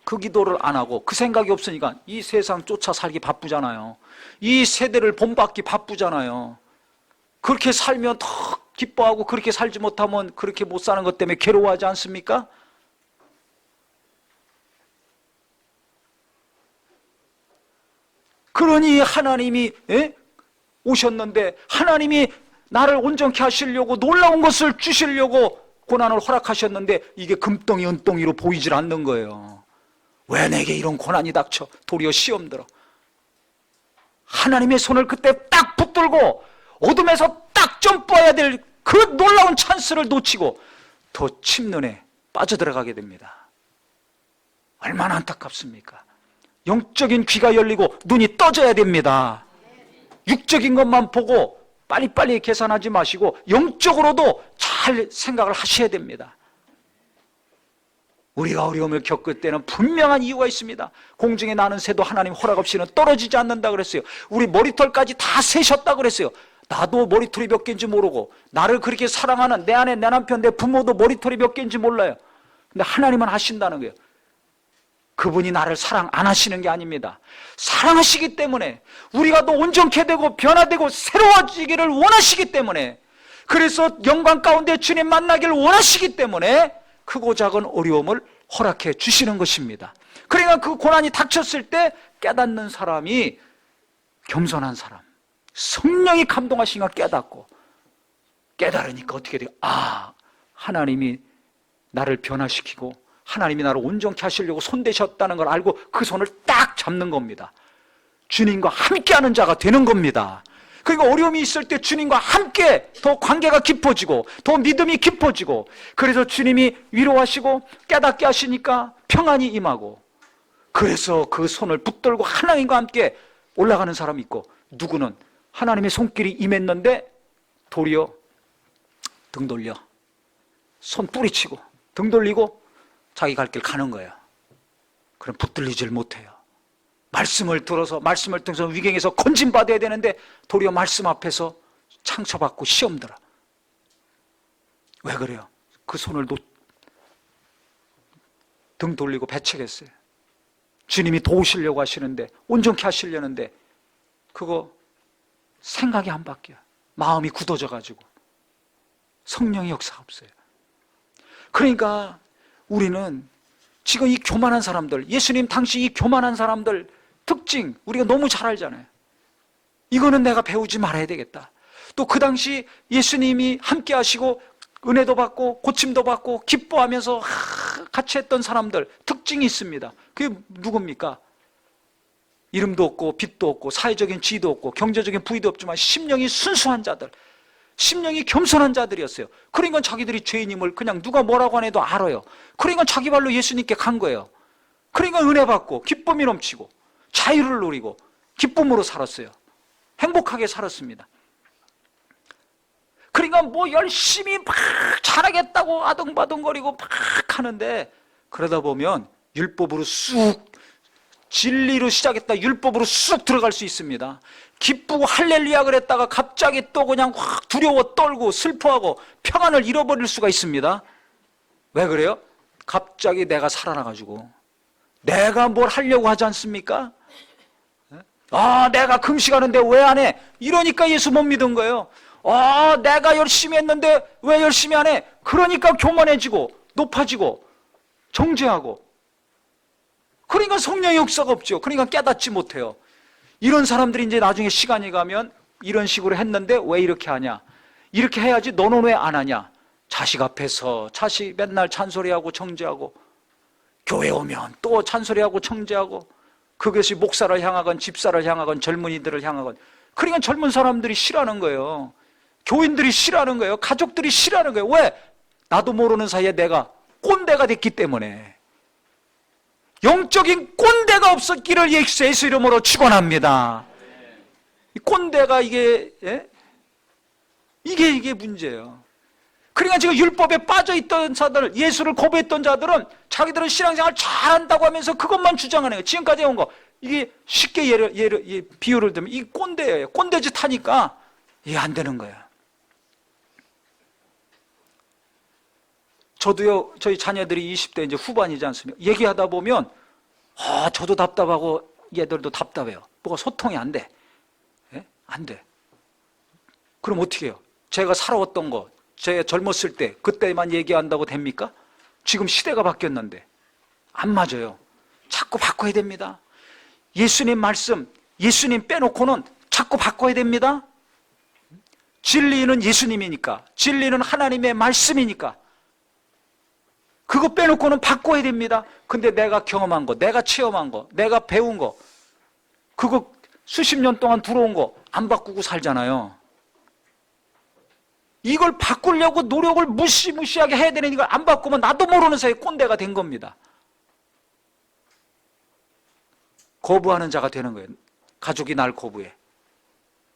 그 기도를 안 하고 그 생각이 없으니까 이 세상 쫓아 살기 바쁘잖아요. 이 세대를 본받기 바쁘잖아요. 그렇게 살면 더 기뻐하고 그렇게 살지 못하면 그렇게 못 사는 것 때문에 괴로워하지 않습니까? 그러니 하나님이 오셨는데 하나님이 나를 온전케 하시려고 놀라운 것을 주시려고 고난을 허락하셨는데 이게 금덩이 은덩이로 보이질 않는 거예요. 왜 내게 이런 고난이 닥쳐? 도리어 시험 들어. 하나님의 손을 그때 딱 붙들고 어둠에서 딱 좀 뻗어야 될 그 놀라운 찬스를 놓치고 더 침눈에 빠져들어가게 됩니다. 얼마나 안타깝습니까? 영적인 귀가 열리고 눈이 떠져야 됩니다. 육적인 것만 보고 빨리빨리 계산하지 마시고 영적으로도 잘 생각을 하셔야 됩니다. 우리가 어려움을 겪을 때는 분명한 이유가 있습니다. 공중에 나는 새도 하나님 허락 없이는 떨어지지 않는다 그랬어요. 우리 머리털까지 다 세셨다 그랬어요. 나도 머리털이 몇 개인지 모르고 나를 그렇게 사랑하는 내 아내, 내 남편, 내 부모도 머리털이 몇 개인지 몰라요. 근데 하나님은 하신다는 거예요. 그분이 나를 사랑 안 하시는 게 아닙니다. 사랑하시기 때문에 우리가 더 온전케 되고 변화되고 새로워지기를 원하시기 때문에 그래서 영광 가운데 주님 만나기를 원하시기 때문에 크고 작은 어려움을 허락해 주시는 것입니다. 그러니까 그 고난이 닥쳤을 때 깨닫는 사람이 겸손한 사람, 성령이 감동하시니까 깨닫고 깨달으니까 어떻게 돼요? 아, 하나님이 나를 변화시키고 하나님이 나를 온전케 하시려고 손대셨다는 걸 알고 그 손을 딱 잡는 겁니다. 주님과 함께하는 자가 되는 겁니다. 그러니까 어려움이 있을 때 주님과 함께 더 관계가 깊어지고 더 믿음이 깊어지고 그래서 주님이 위로하시고 깨닫게 하시니까 평안이 임하고 그래서 그 손을 붙들고 하나님과 함께 올라가는 사람이 있고 누구는 하나님의 손길이 임했는데 도리어 등 돌려 손 뿌리치고 등 돌리고 자기 갈 길 가는 거예요. 그럼 붙들리질 못해요. 말씀을 들어서 말씀을 통해서 위경에서 건진받아야 되는데 도리어 말씀 앞에서 상처받고 시험 들어. 왜 그래요? 그 손을 등 돌리고 배척했어요. 주님이 도우시려고 하시는데 온전케 하시려는데 그거 생각이 안 바뀌어요. 마음이 굳어져 가지고 성령의 역사가 없어요. 그러니까 우리는 지금 이 교만한 사람들, 예수님 당시 이 교만한 사람들 특징 우리가 너무 잘 알잖아요. 이거는 내가 배우지 말아야 되겠다. 또 그 당시 예수님이 함께 하시고 은혜도 받고 고침도 받고 기뻐하면서 같이 했던 사람들 특징이 있습니다. 그게 누굽니까? 이름도 없고 빚도 없고 사회적인 지위도 없고 경제적인 부위도 없지만 심령이 순수한 자들, 심령이 겸손한 자들이었어요. 그러니까 자기들이 죄인임을 그냥 누가 뭐라고 안 해도 알아요. 그러니까 자기 발로 예수님께 간 거예요. 그러니까 은혜 받고 기쁨이 넘치고 자유를 누리고 기쁨으로 살았어요. 행복하게 살았습니다. 그러니까 뭐 열심히 막 잘하겠다고 아둥바둥거리고 막 하는데 그러다 보면 율법으로 쑥, 진리로 시작했다 율법으로 쑥 들어갈 수 있습니다. 기쁘고 할렐루야 그랬다가 갑자기 또 그냥 확 두려워 떨고 슬퍼하고 평안을 잃어버릴 수가 있습니다. 왜 그래요? 갑자기 내가 살아나가지고 내가 뭘 하려고 하지 않습니까? 아, 내가 금식하는데 왜 안 해? 이러니까 예수 못 믿은 거예요. 아, 내가 열심히 했는데 왜 열심히 안 해? 그러니까 교만해지고 높아지고 정죄하고. 그러니까 성령의 역사가 없죠. 그러니까 깨닫지 못해요. 이런 사람들이 이제 나중에 시간이 가면 이런 식으로 했는데 왜 이렇게 하냐? 이렇게 해야지 너는 왜 안 하냐? 자식 앞에서 자식 맨날 잔소리하고 정죄하고 교회 오면 또 잔소리하고 정죄하고 그것이 목사를 향하건 집사를 향하건 젊은이들을 향하건 그러니까 젊은 사람들이 싫어하는 거예요. 교인들이 싫어하는 거예요. 가족들이 싫어하는 거예요. 왜? 나도 모르는 사이에 내가 꼰대가 됐기 때문에. 영적인 꼰대가 없었기를 예수 이름으로 축원합니다. 꼰대가 이게 문제예요. 그러니까 지금 율법에 빠져있던 자들, 예수를 거부했던 자들은 자기들은 신앙생활 잘한다고 하면서 그것만 주장하는 거예요. 지금까지 해온 거. 이게 쉽게 비유를 들면 이 꼰대예요. 꼰대짓 하니까 이게 안 되는 거예요. 저도요, 저희 자녀들이 20대 이제 후반이지 않습니까? 얘기하다 보면, 저도 답답하고 얘들도 답답해요. 뭐가 소통이 안 돼. 예? 안 돼. 그럼 어떻게 해요? 제가 살아왔던 거, 제가 젊었을 때, 그때만 얘기한다고 됩니까? 지금 시대가 바뀌었는데. 안 맞아요. 자꾸 바꿔야 됩니다. 예수님 말씀, 예수님 빼놓고는 자꾸 바꿔야 됩니다. 진리는 예수님이니까, 진리는 하나님의 말씀이니까, 그거 빼놓고는 바꿔야 됩니다. 근데 내가 경험한 거, 내가 체험한 거, 내가 배운 거, 그거 수십 년 동안 들어온 거 안 바꾸고 살잖아요. 이걸 바꾸려고 노력을 무시무시하게 해야 되는 이걸 안 바꾸면 나도 모르는 사이에 꼰대가 된 겁니다. 거부하는 자가 되는 거예요. 가족이 날 거부해.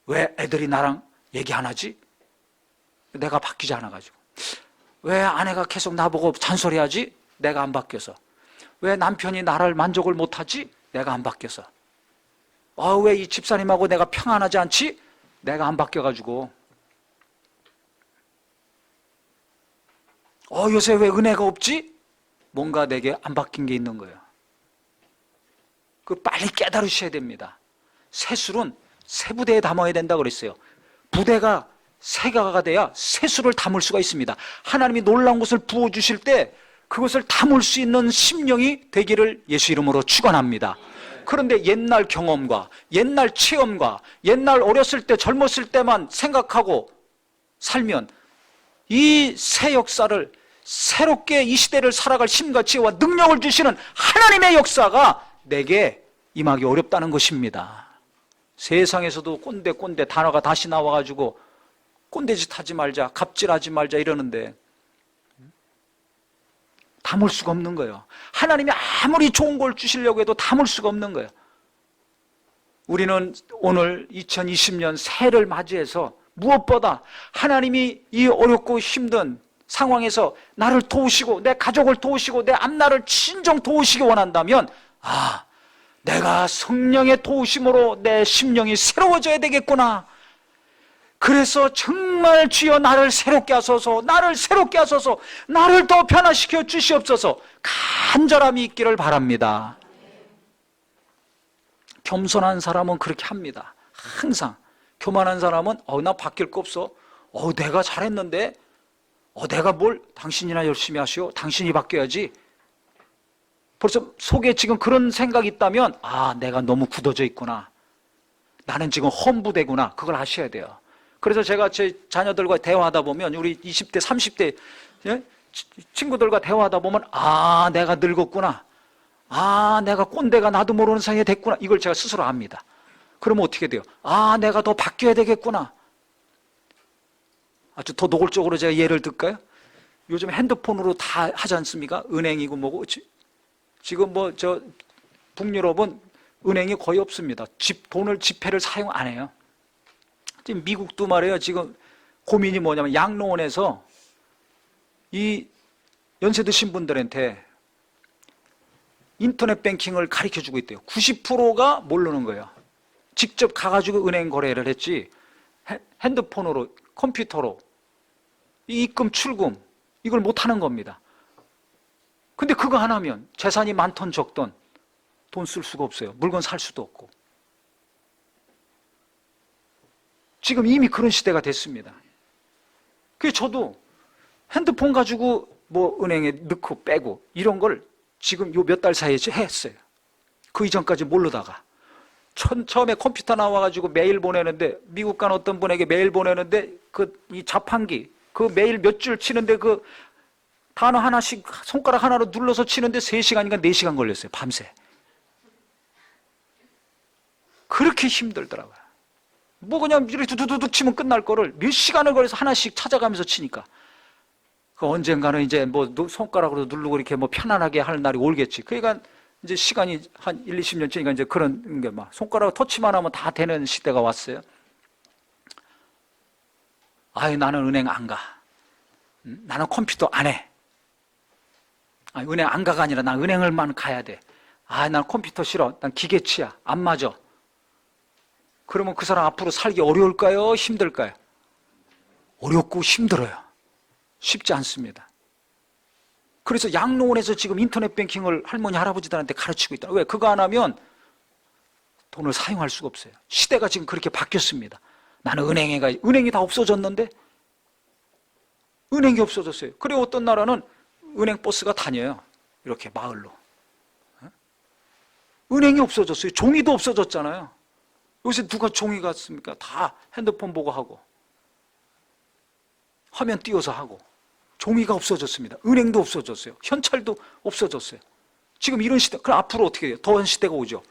왜 애들이 나랑 얘기 안 하지? 내가 바뀌지 않아가지고. 왜 아내가 계속 나보고 잔소리하지? 내가 안 바뀌어서. 왜 남편이 나를 만족을 못하지? 내가 안 바뀌어서. 왜 이 집사님하고 내가 평안하지 않지? 내가 안 바뀌어가지고. 요새 왜 은혜가 없지? 뭔가 내게 안 바뀐 게 있는 거예요. 빨리 깨달으셔야 됩니다. 새술은 새 부대에 담아야 된다고 그랬어요. 부대가 새가가 돼야 새술을 담을 수가 있습니다. 하나님이 놀라운 것을 부어주실 때 그것을 담을 수 있는 심령이 되기를 예수 이름으로 축원합니다. 그런데 옛날 경험과 옛날 체험과 옛날 어렸을 때 젊었을 때만 생각하고 살면 이 새 역사를 새롭게 이 시대를 살아갈 힘과 지혜와 능력을 주시는 하나님의 역사가 내게 임하기 어렵다는 것입니다. 세상에서도 꼰대 단어가 다시 나와가지고 꼰대짓 하지 말자, 갑질하지 말자 이러는데 담을 수가 없는 거예요. 하나님이 아무리 좋은 걸 주시려고 해도 담을 수가 없는 거예요. 우리는 오늘 2020년 새해를 맞이해서 무엇보다 하나님이 이 어렵고 힘든 상황에서 나를 도우시고 내 가족을 도우시고 내 앞날을 진정 도우시기 원한다면 내가 성령의 도우심으로 내 심령이 새로워져야 되겠구나. 그래서 정말 주여 나를 새롭게 하소서, 나를 새롭게 하소서, 나를 더 변화시켜 주시옵소서 간절함이 있기를 바랍니다. 겸손한 사람은 그렇게 합니다. 항상 교만한 사람은 나 바뀔 거 없어. 내가 잘했는데 내가 뭘 당신이나 열심히 하시오. 당신이 바뀌어야지. 벌써 속에 지금 그런 생각이 있다면 내가 너무 굳어져 있구나. 나는 지금 험부되구나. 그걸 아셔야 돼요. 그래서 제가 제 자녀들과 대화하다 보면 우리 20대 30대 친구들과 대화하다 보면 내가 늙었구나. 내가 꼰대가 나도 모르는 사이에 됐구나. 이걸 제가 스스로 압니다. 그러면 어떻게 돼요? 내가 더 바뀌어야 되겠구나. 아주 더 노골적으로 제가 예를 들까요? 요즘 핸드폰으로 다 하지 않습니까? 은행이고 뭐고. 지금 북유럽은 은행이 거의 없습니다. 돈을 지폐를 사용 안 해요. 지금 미국도 말이에요. 지금 고민이 뭐냐면 양로원에서 이 연세 드신 분들한테 인터넷 뱅킹을 가르쳐 주고 있대요. 90%가 모르는 거예요. 직접 가가지고 은행 거래를 했지 핸드폰으로 컴퓨터로 이 입금 출금 이걸 못하는 겁니다. 근데 그거 안 하면 재산이 많던 적던 돈 쓸 수가 없어요. 물건 살 수도 없고. 지금 이미 그런 시대가 됐습니다. 그래서 저도 핸드폰 가지고 은행에 넣고 빼고 이런 걸 지금 요 몇 달 사이에 했어요. 그 이전까지 모르다가 처음에 컴퓨터 나와가지고 메일 보내는데 미국 간 어떤 분에게 메일 보내는데 이 자판기 그 메일 몇 줄 치는데 그 단어 하나씩 손가락 하나로 눌러서 치는데 3시간인가 4시간 걸렸어요. 밤새. 그렇게 힘들더라고요. 그냥 이렇게 두두둑 치면 끝날 거를 몇 시간을 걸려서 하나씩 찾아가면서 치니까 언젠가는 이제 손가락으로 누르고 이렇게 편안하게 할 날이 오겠지. 그러니까 이제 시간이 한 1, 20년 지니까 이제 그런 게 손가락 터치만 하면 다 되는 시대가 왔어요. 나는 은행 안 가. 나는 컴퓨터 안 해. 은행 안 가가 아니라 난 은행을만 가야 돼. 난 컴퓨터 싫어. 난 기계치야. 안 맞아. 그러면 그 사람 앞으로 살기 어려울까요? 힘들까요? 어렵고 힘들어요. 쉽지 않습니다. 그래서 양로원에서 지금 인터넷 뱅킹을 할머니, 할아버지들한테 가르치고 있다. 왜? 그거 안 하면 돈을 사용할 수가 없어요. 시대가 지금 그렇게 바뀌었습니다. 나는 은행이 다 없어졌는데? 은행이 없어졌어요. 그리고 어떤 나라는 은행 버스가 다녀요. 이렇게 마을로. 은행이 없어졌어요. 종이도 없어졌잖아요. 요새 누가 종이 같습니까? 다 핸드폰 보고 하고 화면 띄워서 하고 종이가 없어졌습니다. 은행도 없어졌어요. 현찰도 없어졌어요. 지금 이런 시대, 그럼 앞으로 어떻게 돼요? 더한 시대가 오죠.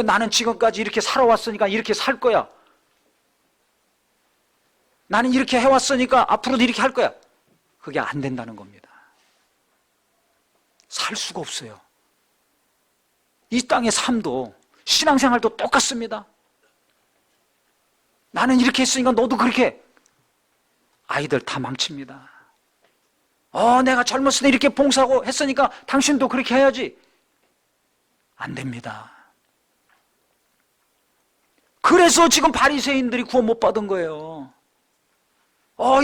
나는 지금까지 이렇게 살아왔으니까 이렇게 살 거야. 나는 이렇게 해왔으니까 앞으로도 이렇게 할 거야. 그게 안 된다는 겁니다. 살 수가 없어요. 이 땅의 삶도 신앙생활도 똑같습니다. 나는 이렇게 했으니까 너도 그렇게 해. 아이들 다 망칩니다. 내가 젊었을 때 이렇게 봉사하고 했으니까 당신도 그렇게 해야지. 안 됩니다. 그래서 지금 바리새인들이 구원 못 받은 거예요.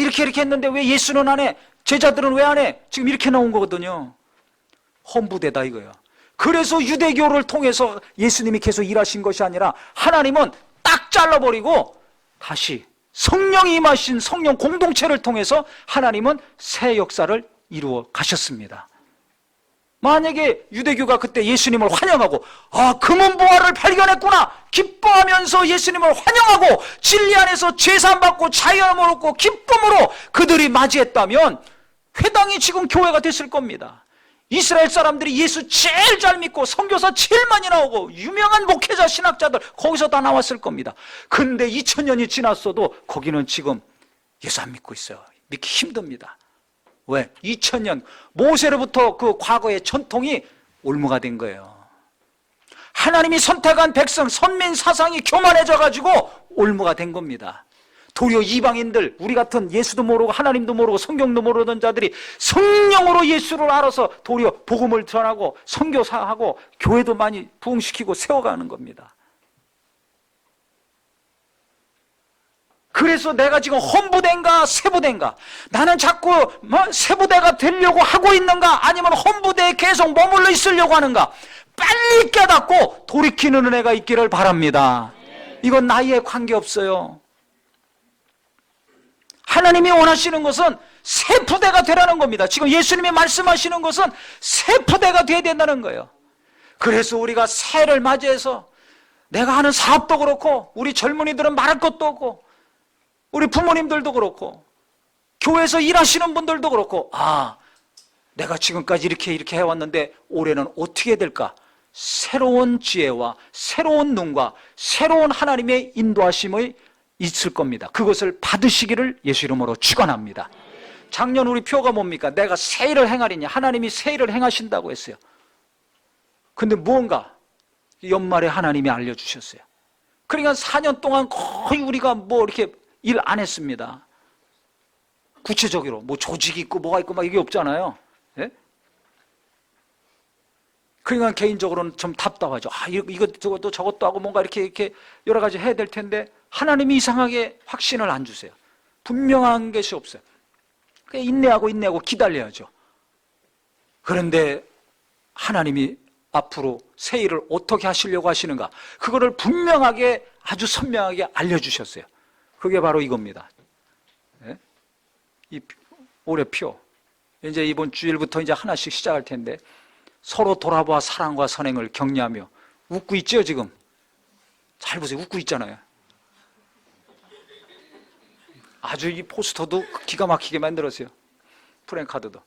이렇게 했는데 왜 예수는 안 해? 제자들은 왜 안 해? 지금 이렇게 나온 거거든요. 험부되다 이거예요. 그래서 유대교를 통해서 예수님이 계속 일하신 것이 아니라 하나님은 딱 잘라버리고 다시 성령이 임하신 성령 공동체를 통해서 하나님은 새 역사를 이루어 가셨습니다. 만약에 유대교가 그때 예수님을 환영하고 금은보화를 발견했구나 기뻐하면서 예수님을 환영하고 진리 안에서 제사받고 자유함을 얻고 기쁨으로 그들이 맞이했다면 회당이 지금 교회가 됐을 겁니다. 이스라엘 사람들이 예수 제일 잘 믿고 선교사 제일 많이 나오고 유명한 목회자 신학자들 거기서 다 나왔을 겁니다. 근데 2000년이 지났어도 거기는 지금 예수 안 믿고 있어요. 믿기 힘듭니다. 왜? 2000년 모세로부터 그 과거의 전통이 올무가 된 거예요. 하나님이 선택한 백성 선민 사상이 교만해져 가지고 올무가 된 겁니다. 도리어 이방인들, 우리 같은 예수도 모르고 하나님도 모르고 성경도 모르던 자들이 성령으로 예수를 알아서 도리어 복음을 전하고 선교사하고 교회도 많이 부흥시키고 세워가는 겁니다. 그래서 내가 지금 험부대인가 세부대인가, 나는 자꾸 세부대가 되려고 하고 있는가 아니면 험부대에 계속 머물러 있으려고 하는가, 빨리 깨닫고 돌이키는 은혜가 있기를 바랍니다. 이건 나이에 관계없어요. 하나님이 원하시는 것은 세포대가 되라는 겁니다. 지금 예수님이 말씀하시는 것은 세포대가 되어야 된다는 거예요. 그래서 우리가 새해를 맞이해서 내가 하는 사업도 그렇고, 우리 젊은이들은 말할 것도 없고, 우리 부모님들도 그렇고, 교회에서 일하시는 분들도 그렇고, 내가 지금까지 이렇게 해왔는데 올해는 어떻게 해야 될까? 새로운 지혜와 새로운 눈과 새로운 하나님의 인도하심이 있을 겁니다. 그것을 받으시기를 예수 이름으로 축원합니다. 작년 우리 표가 뭡니까? 내가 새 일을 행하리니, 하나님이 새 일을 행하신다고 했어요. 근데 무언가 연말에 하나님이 알려주셨어요. 그러니까 4년 동안 거의 우리가 이렇게 일 안 했습니다. 구체적으로 조직이 있고 뭐가 있고 이게 없잖아요. 예? 그러니까 개인적으로는 좀 답답하죠. 이거 저것도 하고 뭔가 이렇게 여러 가지 해야 될 텐데 하나님이 이상하게 확신을 안 주세요. 분명한 것이 없어요. 인내하고 기다려야죠. 그런데 하나님이 앞으로 새 일을 어떻게 하시려고 하시는가, 그거를 분명하게, 아주 선명하게 알려주셨어요. 그게 바로 이겁니다. 네? 이 올해 표. 이제 이번 주일부터 이제 하나씩 시작할 텐데, 서로 돌아봐 사랑과 선행을 격려하며. 웃고 있죠, 지금? 잘 보세요. 웃고 있잖아요. 아주 이 포스터도 기가 막히게 만들었어요. 프랭카드도.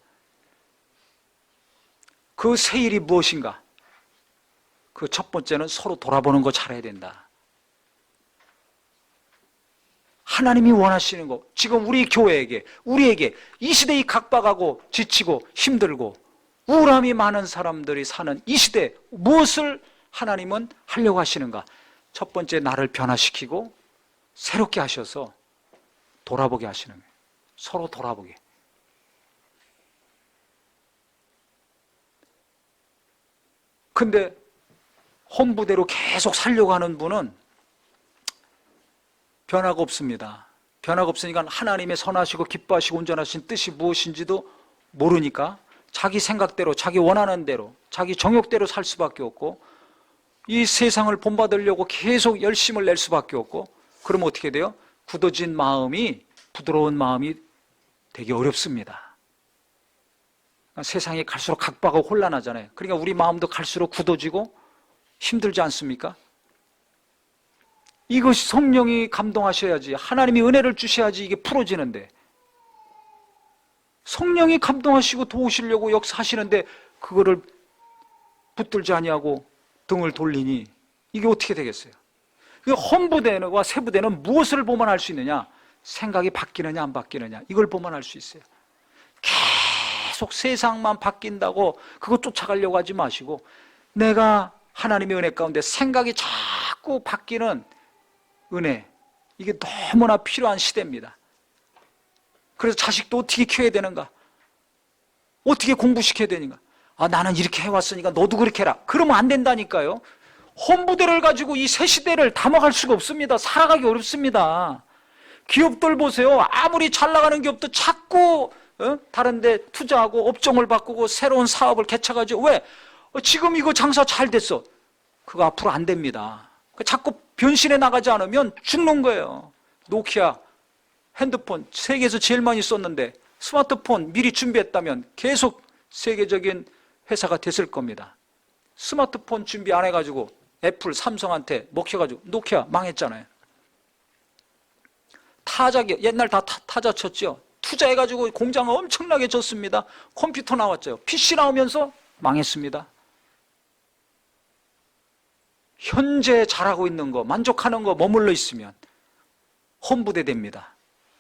그 새 일이 무엇인가? 그 첫 번째는 서로 돌아보는 거 잘해야 된다. 하나님이 원하시는 거, 지금 우리 교회에게, 우리에게 이 시대에 각박하고 지치고 힘들고 우울함이 많은 사람들이 사는 이 시대에 무엇을 하나님은 하려고 하시는가? 첫 번째, 나를 변화시키고 새롭게 하셔서 돌아보게 하시는 거예요. 서로 돌아보게. 근데 혼부대로 계속 살려고 하는 분은 변화가 없습니다. 변화가 없으니까 하나님의 선하시고 기뻐하시고 온전하신 뜻이 무엇인지도 모르니까 자기 생각대로, 자기 원하는 대로, 자기 정욕대로 살 수밖에 없고, 이 세상을 본받으려고 계속 열심을 낼 수밖에 없고, 그러면 어떻게 돼요? 굳어진 마음이, 부드러운 마음이 되게 어렵습니다. 세상이 갈수록 각박하고 혼란하잖아요. 그러니까 우리 마음도 갈수록 굳어지고 힘들지 않습니까? 이것이 성령이 감동하셔야지, 하나님이 은혜를 주셔야지 이게 풀어지는데, 성령이 감동하시고 도우시려고 역사하시는데 그거를 붙들지 아니하고 등을 돌리니 이게 어떻게 되겠어요? 헌부대와 세부대는 무엇을 보면 알 수 있느냐? 생각이 바뀌느냐 안 바뀌느냐, 이걸 보면 알 수 있어요. 계속 세상만 바뀐다고 그거 쫓아가려고 하지 마시고, 내가 하나님의 은혜 가운데 생각이 자꾸 바뀌는 은혜, 이게 너무나 필요한 시대입니다. 그래서 자식도 어떻게 키워야 되는가? 어떻게 공부시켜야 되는가? 나는 이렇게 해왔으니까 너도 그렇게 해라. 그러면 안 된다니까요. 헌부대를 가지고 이 새 시대를 담아갈 수가 없습니다. 살아가기 어렵습니다. 기업들 보세요. 아무리 잘 나가는 기업도 자꾸 다른 데 투자하고 업종을 바꾸고 새로운 사업을 개척하죠. 왜? 지금 이거 장사 잘 됐어. 그거 앞으로 안 됩니다. 자꾸 변신해 나가지 않으면 죽는 거예요. 노키아 핸드폰 세계에서 제일 많이 썼는데 스마트폰 미리 준비했다면 계속 세계적인 회사가 됐을 겁니다. 스마트폰 준비 안 해가지고 애플, 삼성한테 먹혀가지고 노키아 망했잖아요. 타자기 옛날 다 타자 쳤죠. 투자해가지고 공장 엄청나게 졌습니다. 컴퓨터 나왔죠. PC 나오면서 망했습니다. 현재 잘하고 있는 거, 만족하는 거 머물러 있으면 헌부대 됩니다.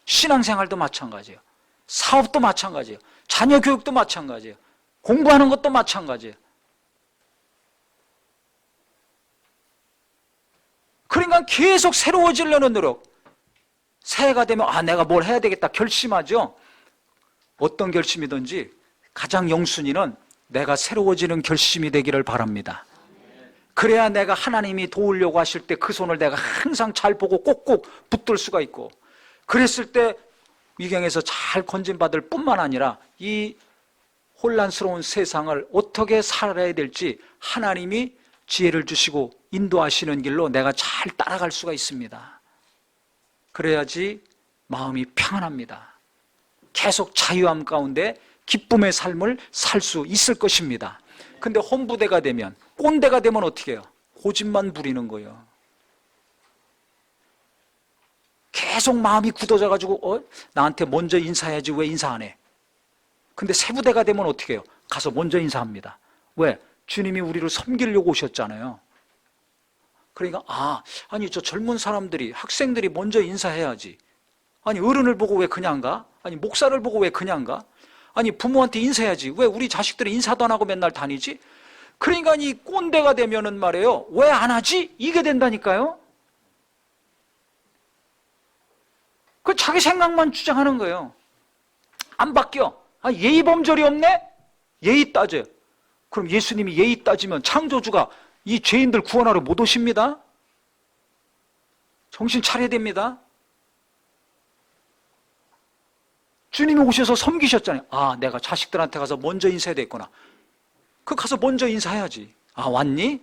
신앙생활도 마찬가지예요. 사업도 마찬가지예요. 자녀 교육도 마찬가지예요. 공부하는 것도 마찬가지예요. 그러니까 계속 새로워지려는 노력. 새해가 되면 내가 뭘 해야 되겠다 결심하죠. 어떤 결심이든지 가장 영순위는 내가 새로워지는 결심이 되기를 바랍니다. 그래야 내가 하나님이 도우려고 하실 때 그 손을 내가 항상 잘 보고 꼭꼭 붙들 수가 있고, 그랬을 때 위경에서 잘 건진받을 뿐만 아니라 이 혼란스러운 세상을 어떻게 살아야 될지 하나님이 지혜를 주시고 인도하시는 길로 내가 잘 따라갈 수가 있습니다. 그래야지 마음이 평안합니다. 계속 자유함 가운데 기쁨의 삶을 살 수 있을 것입니다. 근데 혼부대가 되면, 꼰대가 되면 어떻게 해요? 고집만 부리는 거예요. 계속 마음이 굳어져가지고 나한테 먼저 인사해야지 왜 인사 안 해? 근데 세부대가 되면 어떻게 해요? 가서 먼저 인사합니다. 왜? 주님이 우리를 섬기려고 오셨잖아요. 그러니까 아니 저 젊은 사람들이, 학생들이 먼저 인사해야지. 아니 어른을 보고 왜 그냥 가? 아니 목사를 보고 왜 그냥 가? 아니 부모한테 인사해야지. 왜 우리 자식들은 인사도 안 하고 맨날 다니지? 그러니까 이 꼰대가 되면은 말이에요. 왜 안 하지? 이게 된다니까요. 그 자기 생각만 주장하는 거예요. 안 바뀌어. 예의 범절이 없네? 예의 따져요. 그럼 예수님이 예의 따지면 창조주가 이 죄인들 구원하러 못 오십니다. 정신 차려야 됩니다. 주님이 오셔서 섬기셨잖아요. 내가 자식들한테 가서 먼저 인사해야 되겠구나. 그 가서 먼저 인사해야지. 왔니?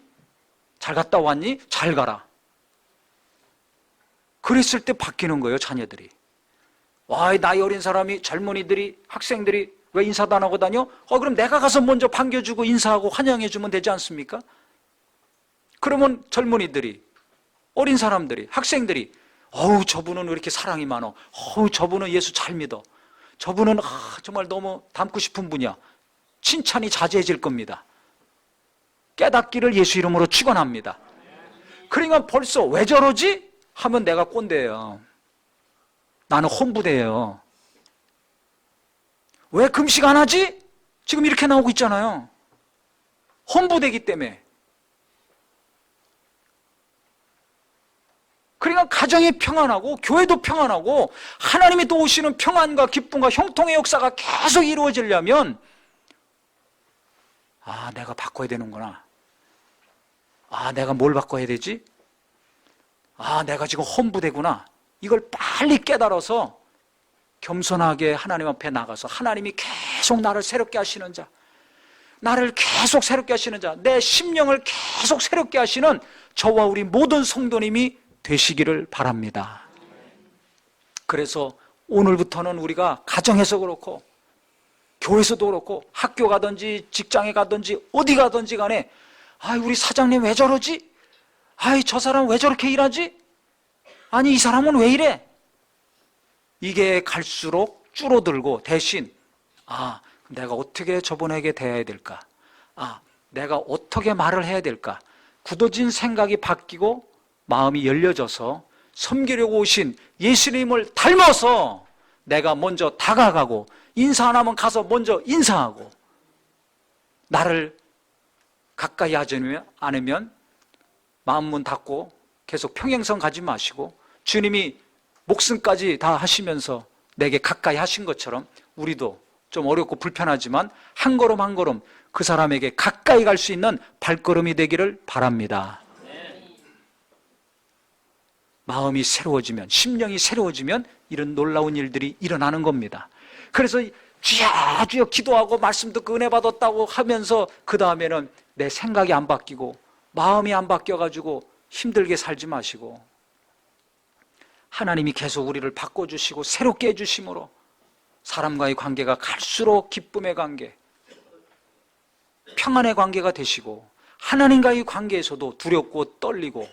잘 갔다 왔니? 잘 가라. 그랬을 때 바뀌는 거예요, 자녀들이. 나이 어린 사람이, 젊은이들이, 학생들이 왜 인사도 안 하고 다녀? 그럼 내가 가서 먼저 반겨주고 인사하고 환영해주면 되지 않습니까? 그러면 젊은이들이, 어린 사람들이, 학생들이 저분은 왜 이렇게 사랑이 많어? 저분은 예수 잘 믿어. 저분은 정말 너무 닮고 싶은 분이야. 칭찬이 자제해질 겁니다. 깨닫기를 예수 이름으로 축원합니다. 그러니까 벌써 왜 저러지? 하면 내가 꼰대예요. 나는 혼부대예요. 왜 금식 안 하지? 지금 이렇게 나오고 있잖아요. 혼부대기 때문에. 그러니까 가정이 평안하고 교회도 평안하고 하나님이 또 오시는 평안과 기쁨과 형통의 역사가 계속 이루어지려면 내가 바꿔야 되는구나. 내가 뭘 바꿔야 되지? 내가 지금 혼부대구나. 이걸 빨리 깨달아서 겸손하게 하나님 앞에 나가서 하나님이 계속 나를 새롭게 하시는 자, 나를 계속 새롭게 하시는 자, 내 심령을 계속 새롭게 하시는 저와 우리 모든 성도님이 되시기를 바랍니다. 그래서 오늘부터는 우리가 가정에서 그렇고 교회에서도 그렇고 학교 가든지 직장에 가든지 어디 가든지 간에 우리 사장님 왜 저러지? 저 사람 왜 저렇게 일하지? 아니 이 사람은 왜 이래? 이게 갈수록 줄어들고 대신 내가 어떻게 저분에게 대해야 될까? 내가 어떻게 말을 해야 될까? 굳어진 생각이 바뀌고 마음이 열려져서 섬기려고 오신 예수님을 닮아서 내가 먼저 다가가고 인사 안 하면 가서 먼저 인사하고 나를 가까이 하지 않으면 마음 문 닫고 계속 평행선 가지 마시고 주님이 목숨까지 다 하시면서 내게 가까이 하신 것처럼 우리도 좀 어렵고 불편하지만 한 걸음 한 걸음 그 사람에게 가까이 갈 수 있는 발걸음이 되기를 바랍니다. 마음이 새로워지면, 심령이 새로워지면 이런 놀라운 일들이 일어나는 겁니다. 그래서 주여 주여 기도하고 말씀 듣고 은혜 받았다고 하면서 그 다음에는 내 생각이 안 바뀌고 마음이 안 바뀌어가지고 힘들게 살지 마시고 하나님이 계속 우리를 바꿔주시고 새롭게 해주심으로 사람과의 관계가 갈수록 기쁨의 관계, 평안의 관계가 되시고 하나님과의 관계에서도 두렵고 떨리고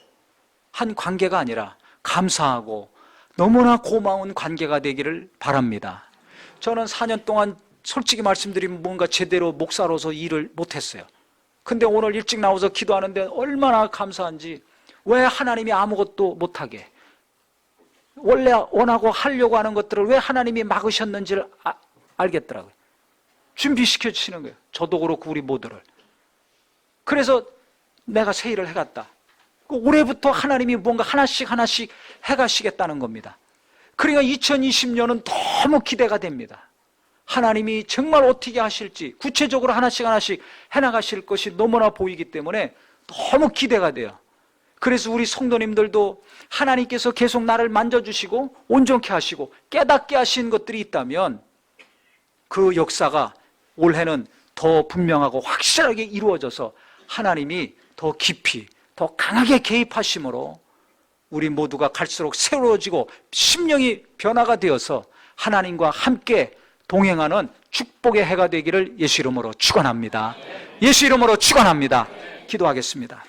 한 관계가 아니라 감사하고 너무나 고마운 관계가 되기를 바랍니다. 저는 4년 동안 솔직히 말씀드리면 뭔가 제대로 목사로서 일을 못했어요. 근데 오늘 일찍 나와서 기도하는데 얼마나 감사한지. 왜 하나님이 아무것도 못하게, 원래 원하고 하려고 하는 것들을 왜 하나님이 막으셨는지를 알겠더라고요. 준비시켜 주시는 거예요. 저도 그렇고 우리 모두를. 그래서 내가 새 일을 해갔다. 올해부터 하나님이 뭔가 하나씩 해가시겠다는 겁니다. 그러니까 2020년은 너무 기대가 됩니다. 하나님이 정말 어떻게 하실지 구체적으로 하나씩 해나가실 것이 너무나 보이기 때문에 너무 기대가 돼요. 그래서 우리 성도님들도 하나님께서 계속 나를 만져주시고 온전케 하시고 깨닫게 하신 것들이 있다면 그 역사가 올해는 더 분명하고 확실하게 이루어져서 하나님이 더 더 깊이, 더 강하게 개입하심으로 우리 모두가 갈수록 새로워지고 심령이 변화가 되어서 하나님과 함께 동행하는 축복의 해가 되기를 예수 이름으로 축원합니다. 예수 이름으로 축원합니다. 기도하겠습니다.